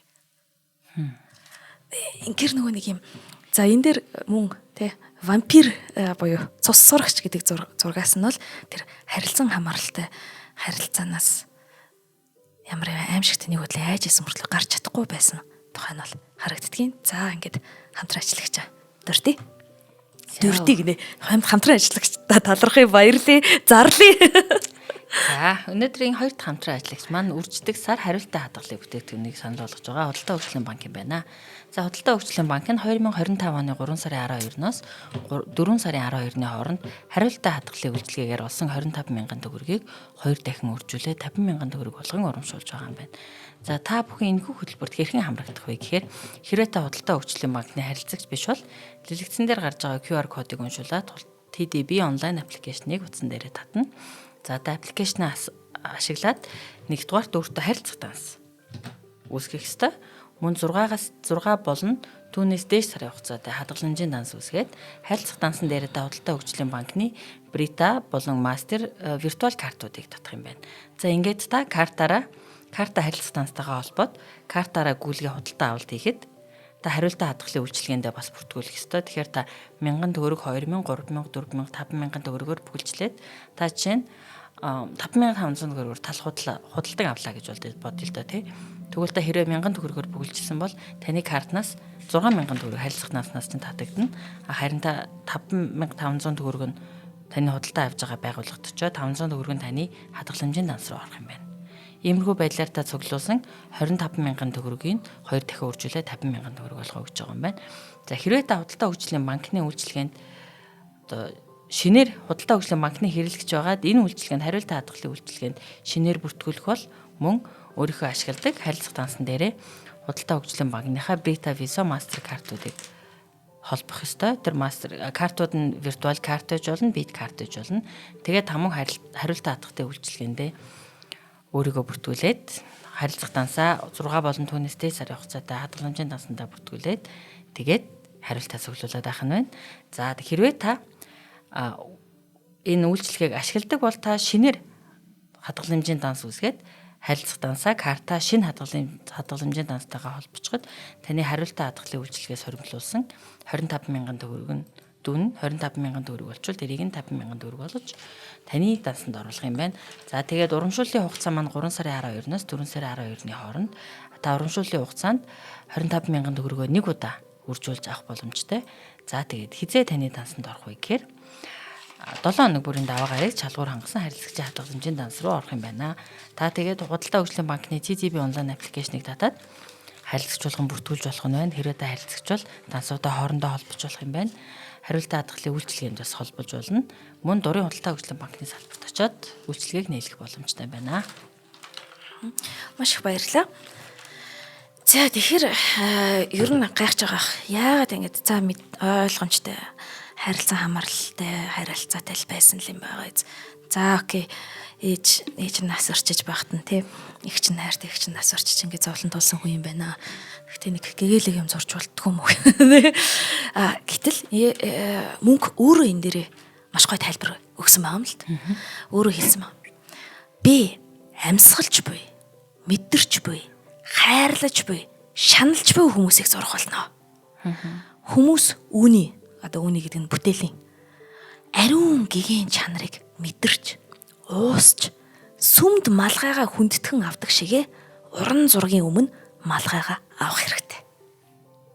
Ингээр нөгөө нэг юм. За энэ дээр мөн тий вампир буюу цус сурагч гэдэг зургаас нь бол тэр харилцан хамааралтай харилцаанаас ямар аимшигт нэг үдлээ айж исэн мөртлөө гарч чадахгүй байсан тухай нь бол харагддгийн. За ингээд хамтран ажиллагч дуртай. Дуртай гинэ хамтран ажиллагч талархыг баярлаа. Зарлаа. За өнөөдрийн хоёр дахь хамтран ажиллагч маань үрждэг сар хариултаа хадгалах бүтээгдэхүүнийг санал болгож байгаа Худалдаа хөгжлийн банк юм байна. За Худалдаа хөгжлийн банк нь 2025 оны 3 сарын 12-ноос 4 сарын 12-ны хооронд хариултаа хадгалах үйлчилгээгээр олсон 25 мянган төгрөгийг 2 дахин үржүүлээд 50 мянган төгрөг болгон урамшуулж байгаа юм байна. За та бүхэн энэхүү хөтөлбөрт хэрхэн хамрагдах вэ гэхээр хэрвээ та Худалдаа хөгжлийн банкны харилцагч биш бол дэлгэцэн дээр гарч байгаа QR кодыг уншуулад TDB онлайн аппликейшнийг утсан дээрээ татна. За та аппликейшнээ ашиглаад нэгдүгээр өөртөө харилцах данс үүсгэх ёстой. Мөн 6-аас 6 болон түүнээс дээш сарын хугацаатай хадгаламжийн данс үүсгээд харилцах дансан дээр та Худалдаа хөгжлийн банкны Bрита болон Мастер виртуал картуудыг татах юм байна. За ингээд та карта харилцах данстай холбоод картаараа гүйлгээ худалдаа авалт хийхэд та хариултаа хадгалах үйлчилгээндээ бас бүртгүүлэх ёстой. Тэгэхээр та 1000 төгрөг, 2000, 3000, 4000, 5000 төгрөгөөр бүгэлжлээд та чинь 5500 төгрөгөөр тал худалдан авлаа гэж бодъё л доо тий. Тэгвэл та хэрвээ 1000 төгрөгөөр бүгэлжилсэн бол таны картнаас 6000 төгрөг харилцах данснаас чинь татагдана. Харин та 5500 төгрөг нь таны худалдаа авж байгаа байгууллагт очиод 500 төгрөг нь таны хадгаламжийн данс руу орох юм байна. Иймэрхүү байдлаар та цуглуулсан 25 мянган төгрөгийг 2 дахин үржүүлээд 50 мянган төгрөг болгоо гэж байгаа юм байна. За хэрвээ та Худалдаа хөгжлийн банкны үйлчилгээнд одоо шинээр Худалдаа хөгжлийн банкны хэрэглэгч байгаад энэ үйлчилгээнд хариултаа хадгалах үйлчилгээнд шинээр бүртгүүлэх бол мөн өөрийнхөө ашигладаг харилцах дансан дээрээ Худалдаа хөгжлийн банкныхаа Bрита, Visa, Master картуудыг холбох ёстой. Тэр мастер картууд нь виртуал карт гэж болно, бит карт гэж болно. Тэгээд хамаг хариултаа хадгалах үйлчилгээндээ өөрийгөө бүртгүүлээд харилцах дансаа 6 болон түүнээс дээш сарын хугацаатай хадгаламжийн дансандаа бүртгүүлээд тэгээд хариултаа цуглуулад байх нь байна. За хэрвээ та энэ үйлчилгээг ашигладаг бол та шинээр хадгаламжийн данс үүсгээд харилцах дансаа карта шинэ хадгаламжийн дансатайгаа холбоцоход таны хариултаа хадгалах үйлчилгээс хоригдлуулсан 25 мянган төгрөг нь дүүн 25 мянган төгрөг болчвол тэрийг нь 50 мянган төгрөг болгож таны дансанд оруулах юм байна. За тэгээд урамшууллын хугацаа маань 3 сарын 12-наас 4 сарын 12-ны хооронд та урамшууллын хугацаанд 25 мянган төгрөгөө нэг удаа үржүүлж авах боломжтой. За тэгээд хизээ таны дансанд орох вэ гэхээр 7 хоног бүрийн даваа гарыг чалгуур хангасан харилцагчийн хадгаламжийн данс руу орох юм байна. Та тэгээд Худалдаа хөгжлийн банкны TDB онлайн аппликейшнийг татаад харилцагч болгон бүртгүүлж болох нь байна. Хэрвээ та харилцагч бол дансуудаа хоорондоо холбож болох юм байна. Хариултаа хадгалах үйлчилгээнд бас холбож болно. Мөн дурын Худалдаа хөгжлийн банкны салбарт очиод үйлчилгээг нийлэх боломжтой байна. Маш их баярлалаа. За тэгэхээр ер нь гайхаж байгаа. Яагаад ингэж за ойлгомжтой харилцан хамааралтай харилцаатай байсан юм байгаа. За окей. Ээж нь нас орчиж байхад нь тийм эгч нь хайртай эгч нь нас орчиж ингэ зовлон тулсан хүн юм байна. Гэхдээ нэг гэгээлэг юм зурж болтгүй юм уу? Гэтэл мөнгө өөрөө энэ дээрээ маш гой тайлбар өгсөн байгаа юм л та. Өөрөө хэлсэн байна. Би амьсгалж буй, мэдэрч буй, хайрлаж буй, шаналж буй хүмүүсийг зурх болно. Хүмүүс үүний гэдэг нь бүтээлийн ариун гэгээн чанарыг мэдэрч уусч сүмд малгайгаа хүндтгэн авдаг шигэ уран зургийн өмнө малгайгаа авах хэрэгтэй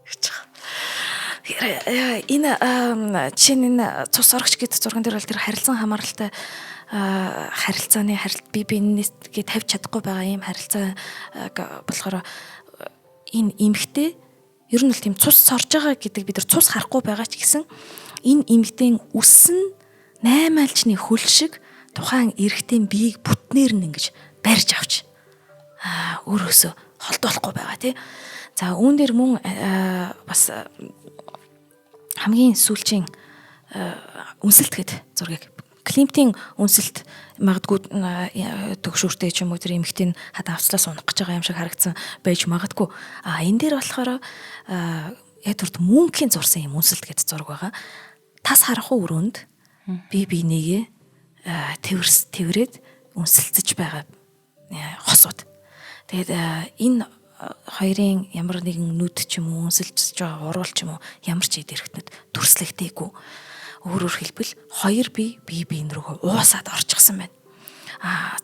гэж байгаа. Энэ чинь энэ цус орогч гэдэг зурган дээр бол тэр харилцан хамааралтай харилцааны би биенээс гээд тавьж чадахгүй байгаа юм харилцаа болохоор энэ эмгтээ ер нь бол тийм цус сорж байгаа гэдэг бид нар цус харахгүй байгаа ч гэсэн энэ эмгтэн үссэн 8 альчны хөл шиг тухайн эрэгтэй биеийг бүтнээр нь ингэж барьж авч өөрөөсөө холдуулахгүй байгаа тий. За үүн дээр мөн бас хамгийн сүүлчийн үнсэлт гэдэг зургийг Климтийн үнсэлт магадгүй төгшөөртэй ч юм уу тэр эмэгтэй хадаа авцлаас унах гэж байгаа юм шиг харагдсан байж магадгүй. Энэ дээр болохоор яг түрд мөнхийн зурсан юм үнсэлт гэдэг зураг байгаа. Тас харахгүй өрөөнд би бинийгээ тэрээд үнсэлцэж байгаа хосууд. Тэгээд энэ хоёрын ямар нэгэн нүд ч юм уу үнсэлж байгаа уруул ч юм уу ямар ч идэрэхтнэд төрслөгдөөгүй. Өөрөөр хэлбэл хоёр биеийн рүү уусаад орчихсан байна.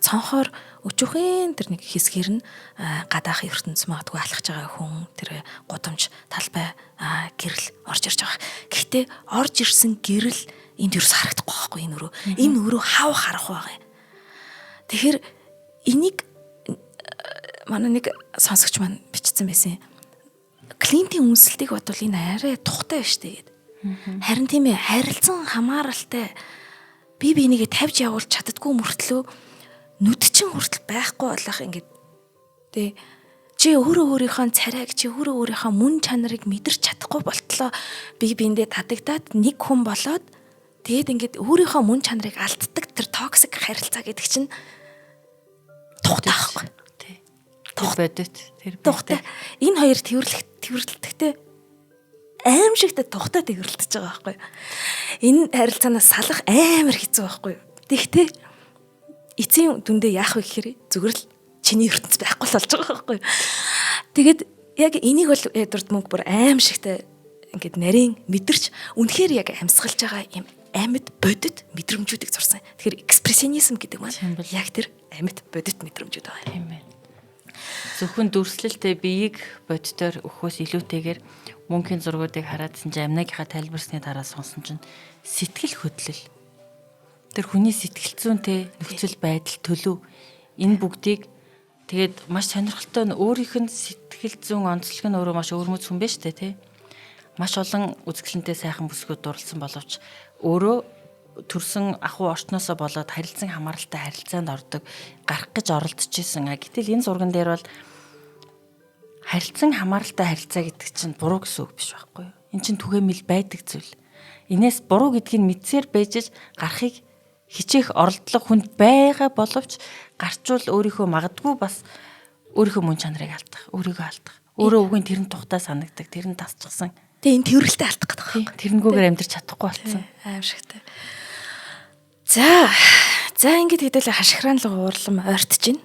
Цонхоор өчүүхэн тэр нэг хэсгээр нь гадаах ертөнц магадгүй алхаж байгаа хүн тэр гудамж талбай гэрэл орж ирж байгаа. Гэхдээ орж ирсэн гэрэл энд юус харагдахгүй байхгүй энэ өрөө. Энэ өрөө хав харах байгаа. Тэгэхээр энийг манай нэг сонсогч маань бичсэн байсан. Клиентийн үнэлтийг бодвол энэ арай тухтай байна штэ гэд. Харин тийм ээ, харилцан хамааралтай бие бинийгээ тавьж явуулж чаддгүй мөртлөө нүдчин хүртэл байхгүй болох ингээд тий чи өөрийнхөө царайг чи өөрийнхөө мөн чанарыг мэдэрч чадахгүй болтлоо бие биендээ татагдаад нэг хүн болоод тэгээд ингээд өөрийнхөө мөн чанарыг алддаг тэр токсик харилцаа гэдэг чинь тухтай байхгүй тий бодит тэр тухтай энэ хоёр тэрвэрлэхдээ аимшигтай тухтай тэрвэрлэж байгаа байхгүй энэ харилцаанаас салах амар хэцүү байхгүй тэгтээ эцсийн дүндээ яах вэ гэхээр зүгээр л чиний ертөнц байхгүй л болж байгаа байхгүй тэгээд яг энийг бол Эдвард Мунк бүр аимшигтай ингээд нарийн мэдэрч үнэхээр яг амьсгалж байгаа юм амьд бодит мэдрэмжүүдийг зурсан. Тэгэхээр экспрессионизм гэдэг маань яг тэр амьд бодит мэдрэмжүүд байгаа юм байна. Зөвхөн дүрслэлтэй биеийг бодитоор өгөхөөс илүүтэйгээр Мункийн зургуудыг хараадсан чинь амнаагийнхаа тайлбарсны дараа сонсон чинь сэтгэл хөдлөл тэр хүний сэтгэл зүйнтэй нөхцөл байдал төлөв энэ бүгдийг тэгээд маш сонирхолтой нь өөрийнх нь сэтгэл зүйн онцлог нь өөрөө маш өвөрмөц хүн байна шүү дээ тий. Маш олон үзэсгэлэнтэй сайхан бүсгүүд дурлсан боловч өөрөө төрсэн ахуй орчноосоо болоод харилцан хамааралтай харилцаанд ордог гарах гэж оролдож исэн. Гэтэл энэ зурган дээр бол харилцан хамааралтай харилцаа гэдэг чинь буруу гэсэн үг биш байхгүй юу? Энэ чинь түгээмэл байдаг зүйл. Инээс буруу гэдгийг мэдсээр байжж гарахыг хичээх оролдлого хүнд байгаа боловч гарчвал өөрийнхөө магадгүй бас өөрийнхөө мөн чанарыг алдах, өөрийгөө алдах. Өөрөө үгийн тэр нь тухтай санагдаг, тэр нь тасчихсан. Тэгээ энэ тэрвэрлэлтэй алдах гэдэг байна. Тэрнгүүгээр амьдрч чадахгүй болсон. Аимшигтай. За ингэж хэдүүлээ хашгираан л уурлам ойртож байна.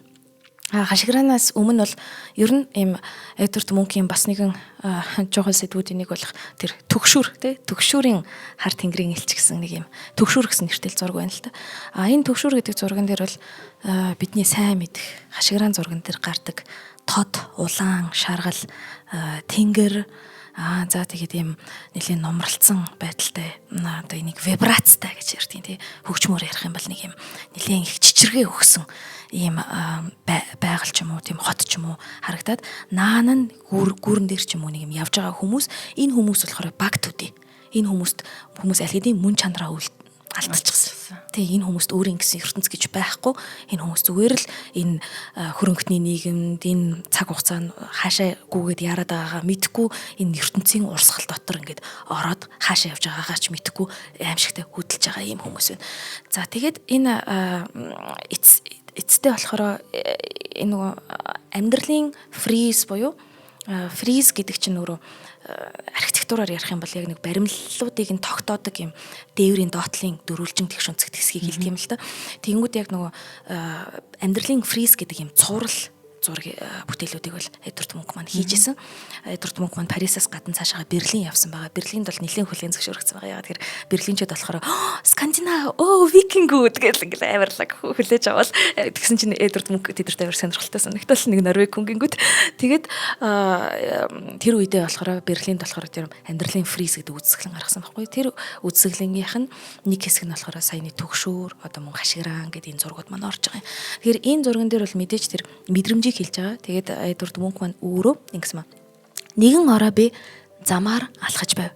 Хашгираанаас өмнө бол ер нь ийм Эдвард Мункийн бас нэгэн чухал сэдвүүдийн нэг болох тэр төгшүүр тий төгшүүрийн хар тэнгэрийн элч гэсэн нэг юм төгшүүр гэсэн нэртэй зураг байна л та. Энэ төгшүүр гэдэг зурган дээр бол бидний сайн мэдэх хашгираан зурган дээр гардаг тод, улаан, шаргал, тэнгэр за тэгээд ийм нэлийн номролцсон байдалтай одоо энийг вибрацтай гэж ярьдیں۔ Тий хөгжмөр ярих юм бол нэг юм нэлийн их чичиргээ өгсөн ийм байгаль ч юм уу тийм хот ч юм уу харагдаад наан нь гүүрэн дээр ч юм уу нэг юм явж байгаа хүмүүс энэ хүмүүс болохоор баг төдий энэ хүмүүс аль хэдийн мөн чанараа алдчихсан. Тэгээ энэ хүмүүст өөрийн гэсэн ертөнц гэж байхгүй. Энэ хүмүүс зүгээр л энэ хөрөнгөний нийгэмд энэ цаг хугацаанд хаашаа гүгээд яраад байгаагаа мэдхгүй энэ ертөнцийн урсгал дотор ингээд ороод хаашаа явж байгаагаа ч мэдхгүй аимшигтай хөдөлж байгаа юм хүмүүс байна. За тэгээд энэ эцэстээ болохоор энэ нөгөө амьдралын фриз буюу фриз гэдэг чинь өөрөө архитектураар ярих юм бол яг нэг баримлалуудыг нь тогтоодог юм дээврийн доотлын дөрвөлжин тэгш өнцөг хэсгийг хэлдэг юм л да. Тэнгүүд яг нөгөө амьдралын фриз гэдэг юм цуврал зураг бүтээлүүдийг бол Эдвард Мунк маань хийжсэн. Эдвард Мунк маань Парисаас гадна цаашаа Берлин явсан байгаа. Берлинд бол нэлээд хүлээн зөвшөөрөгдсөн байгаа. Яг тэр берлинчүүд болохоор Скандинав, викингүүд гэж ингээл амарлаг хүлээж авал тэгсэн чинь Эдвард Мунк тэдэрт амар сонирхолтой санагдал нэг Норвег хүнгингүүд. Тэгээд тэр үедээ болохоор Берлинд болохоор тэр амьдралын фриз гэдэг үзэсгэлэн гаргасан байхгүй. Тэр үзэсгэлэнгийнх нь нэг хэсэг нь болохоор саяны төгшүүр, одоо мөн хашгиран гэдэг энэ зургууд маань орж байгаа юм. Тэгэхээр энэ зурган дээр бол мэдээж тэр мэдрэмжийг хэлж байгаа. Тэгээд Эдвард Мунк маань өөрөө ингэсэн маа. Нэгэн ороо би замаар алхаж байв.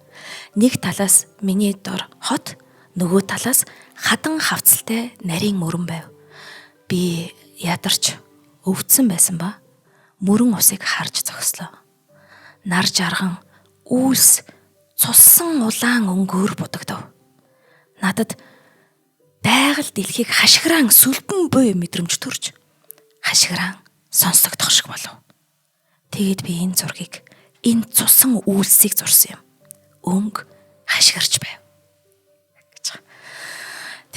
Нэг талаас миний дор хот, нөгөө талаас хадан хавцалтай нарийн мөрөн байв. Би ядарч өвдсөн байсан ба мөрөн усыг харж зогслоо. Нар жарган үүс цуссан улаан өнгөөр будагдав. Надад байгаль дэлхийг хашгираан сүлбэн буй мэдрэмж төрж хашгираан сонсогдох шиг болов. Тэгээд би энэ зургийг энэ цусан үйлсийг зурсан юм. Өнгө хашгирч байв.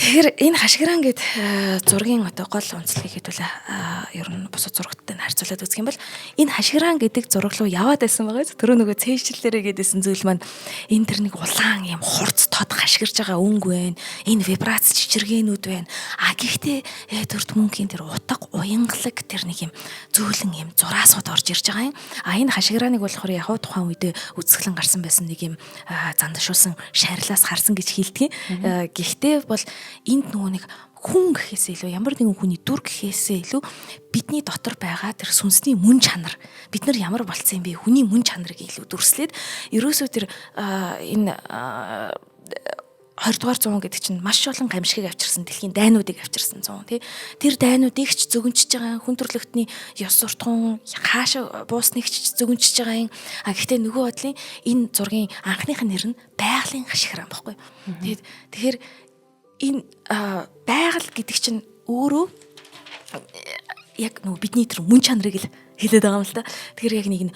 Тэгэхээр энэ хашгиран гэд зургийн одоо гол онцлогийг хэдүүлээ ер нь бусад зургаттай харьцуулаад үзэх юм бол энэ хашгиран гэдэг зураг руу яваад байсан байгаа. Төрөө нөгөө цээжлэлээрээ гэдсэн зүйл маань энэ тэр нэг улаан юм хурц тод хашгирж байгаа өнгө байна. Энэ вибрац чичиргээнүүд байна. Гэхдээ Эдвард Мункийн тэр утга уянгалаг тэр нэг юм зөөлөн юм зураасууд орж ирж байгаа юм. Энэ хашгираныг болохоор яг тухайн үедээ үзэсгэлэн гарсан байсан нэг юм зандашуулсан шарилаас харсан гэж хэлдэг. Гэхдээ бол энд нөгөө нэг хүн гэхээсээ илүү ямар нэгэн хүний дүр гэхээсээ илүү бидний дотор байгаа тэр сүнсний мөн чанар бид нар ямар болцсон юм бэ хүний мөн чанарыг илүү дүрслээд ерөөсөө тэр энэ 20 дугаар зуун гэдэг чинь маш олон гамшигыг авчирсан дэлхийн дайнуудыг авчирсан зуун тий тэр дайнуудыг ч зөгөнчж байгаа хүн төрлөختний ёс суртахуун хаашаа буусныг ч зөгөнчж байгаа юм гэхдээ нөгөө бодлын энэ зургийн анхных нэр нь байгалийн хашгиран баггүй тэгэхээр энэ байгаль гэдэг чинь өөрөө яг нөгөө бидний тэр мөн чанарыг л хэлээд байгаа юм л да тэгэхээр яг нэг нь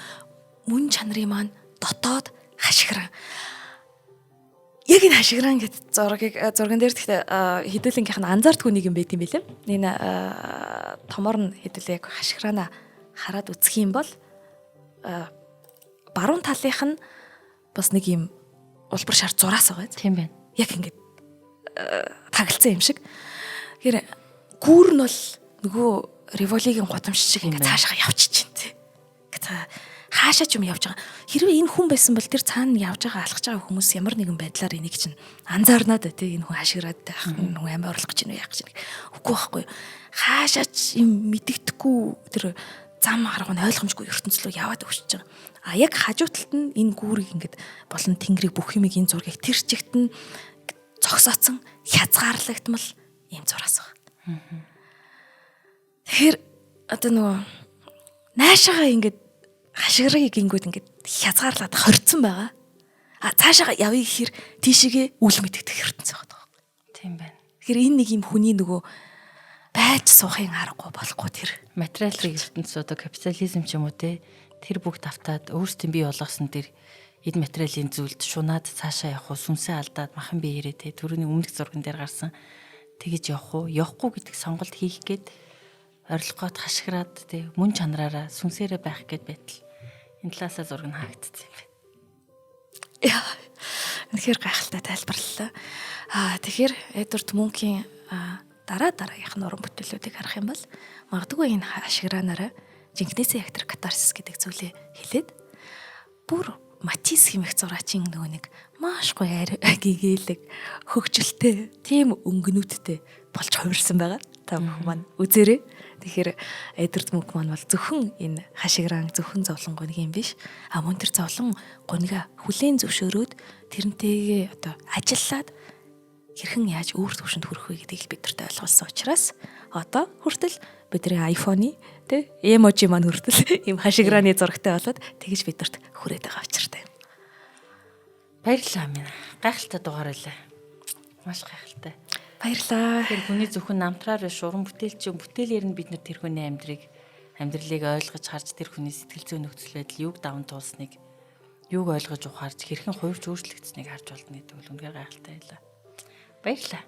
мөн чанарын маань дотоод хашгиран яг энэ хашгиран гэдэг зурган дээр гэхдээ хэдүүлэнгийнх нь анзаардгүй нэг юм байт юм билээ. Энэ томор нь хэдүүлээ яг хашгираана хараад үзэх юм бол баруун талынх нь бас нэг юм улбар шар зураас байгаа. Тийм байна. Яг ингэж тагалцсан юм шиг. Тэгэхээр гүүр нь бол нөгөө револигийн гудамж шиг ингэ цаашаа явчих чинь тий. Хаашаа ч юм явж байгаа. Хэрвээ энэ хүн байсан бол тэр цаана явж байгаа алхаж байгаа хүмүүс ямар нэгэн байдлаар энийг чинь анзаарнаа да тий энэ хүн хашгираад байх энэ хүн амиа орлох гэж байна яах гэж нэг үгүй байхгүй. Хаашаа ч юм мэдэгдэхгүй тэр зам харгуун ойлгомжгүй ертөнц рүү яваад өгч байгаа. А яг хажуу талд нь энэ гүүрийг ингээд болон тэнгэрийг бүх юмыг энэ зургийг тэр чигт нь зогсооцсон хязгаарлагдмал ийм зураас байгаа. Тэгэхээр одоо нөгөө наашаага ингээд хашгирыг гингүүд ингээд хязгаарлаад хорцсон байгаа. А цаашаа явъя гэхээр тийшээгээ үл мэдэгдэх ертөнц байгаа. Тийм байна. Тэгэхээр энэ нэг юм хүний нөгөө байж суухын аргагүй болохгүй тэр материалын ертөнц одоо капитализм ч юм уу те тэр бүгд автаад өөрсдийн бий болгосон тэр эд материалын зүйлд шунаад цаашаа явах уу сүнсээ алдаад махан биеэрээ те түрүүний өмнөх зурган дээр гарсан тэгэж явах уу явахгүй гэдэг сонголт хийх гээд орилгоод хашгираад те мөн чанараараа сүнсээрээ байх гээд байтал энэ талаасаа зураг нь хаагдсан юм байна. Яа. Үнэхээр гайхалтай тайлбарлалаа. Тэгэхээр Эдвард Мункийн дараагийнх нь уран бүтээлүүдийг харах юм бол магадгүй энэ хашгираанаараа жинхнээсээ яг тэр катарсис гэдэг зүйлээ хэлээд бүр Матис хэмэх зураачийн нөгөө нэг маш гоё гэгээлэг хөгжилтэй тийм өнгөнүүдтэй болж хувирсан байгаа. Та бүхэн маань үзээрэй. Тэгэхээр Эдвард Мунк маань бол зөвхөн энэ хашгиран зөвхөн зовлон гоник юм биш. Мөн тэр зовлон гонига хүлээн зөвшөөрөөд тэрнтэйгээ одоо ажиллаад хэрхэн яаж өөр төвшөнд хүрэх вэ гэдгийг бид нарт ойлгуулсан учраас одоо хүртэл бидний iPhone-ы тэ эможи маань хүртэл ийм хашгирааны зурагтай болоод тэгж бид нарт хүрээд байгаа учиртай. Баярлалаа минь. Гайхалтай дугаар байлаа. Маш гайхалтай. Баярлалаа. Тэр хүний зөвхөн намтраар биш уран бүтээлч бүтээлээр нь бид нар тэр хүний амьдралыг ойлгож харж тэр хүний сэтгэл зүйн нөхцөл байдал юуг даван туулсныг юуг ойлгож ухаарч хэрхэн хувирч өөрчлөгдсөнийг харж болно гэдэг нь үнэхээр гайхалтай байлаа. Баярлалаа.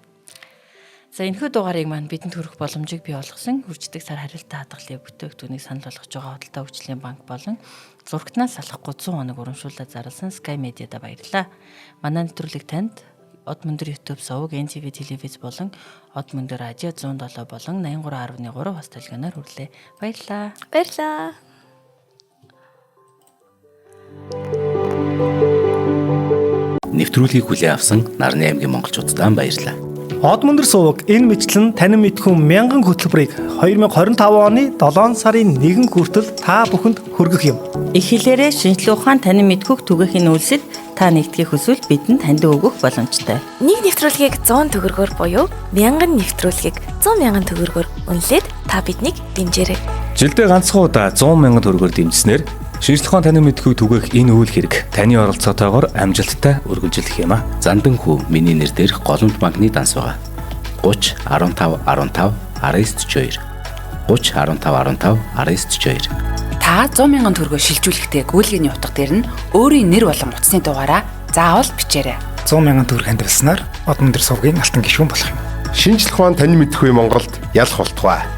За энэхүү дугаарыг маань бидэнд хүрэх боломжийг бий болгосон үрждэг сар хариултаа хадгалын бүтээгдэхүүнийг санал болгож байгаа Худалдаа хөгжлийн банк болон зурагтнаас салахгүй 100 хоног урамшуулаад зарласан Sky Media-да баярлалаа. Манай нэвтрүүлэг танд Од Мөндөр YouTube сувг, NTV телевиз болон Од Мөндөр радио 107 болон 83.3 бас толгоноор хүрлээ. Баярлалаа. Баярлалаа. Нэвтрүүлгийг хүлээн авсан Нарны аймгийн монголчуудаа баярлалаа. Од Мөндөр сувг энэ мэтлэн танин мэдхүн 1000 хөтөлбөрийг 2025 оны 7 сарын 1 хүртэл та бүхэнд хүргэх юм. Их хэлээрээ шинжлэх ухаан танин мэдхүг түгээхийн үйлсэд та нэгтгэх хүсвэл бидэнд танд өгөх боломжтой. Нэг нэвтрүүлгийг 100 төгрөгөөр буюу 1000 нэвтрүүлгийг 100,000 төгрөгөөр үнэлээд та биднийг дэмжээрэй. Жилдээ ганцхан удаа 100,000 төгрөгөөр дэмжснээр шинжлэх ухаан танин мэдхүг түгээх энэ үйл хэрэг таны оролцоотойгоор амжилттай үргэлжлэх юм а. Зандан хүү миний нэр дээрх голомт банкны данс байгаа. 30 15 15 942 30 15 15 942. Та 100,000 төгрөгөөр шилжүүлэхдээ гүйлгээний утга дээр нь өөрийн нэр болон утасны дугаараа заавал бичээрэй. 100,000 төгрөг хандвалснаар Од Мөндөр сувгийн алтан гишүүн болох юм. Шинжлэх ухаан танин мэдхгүй Монголд ялах болтугай.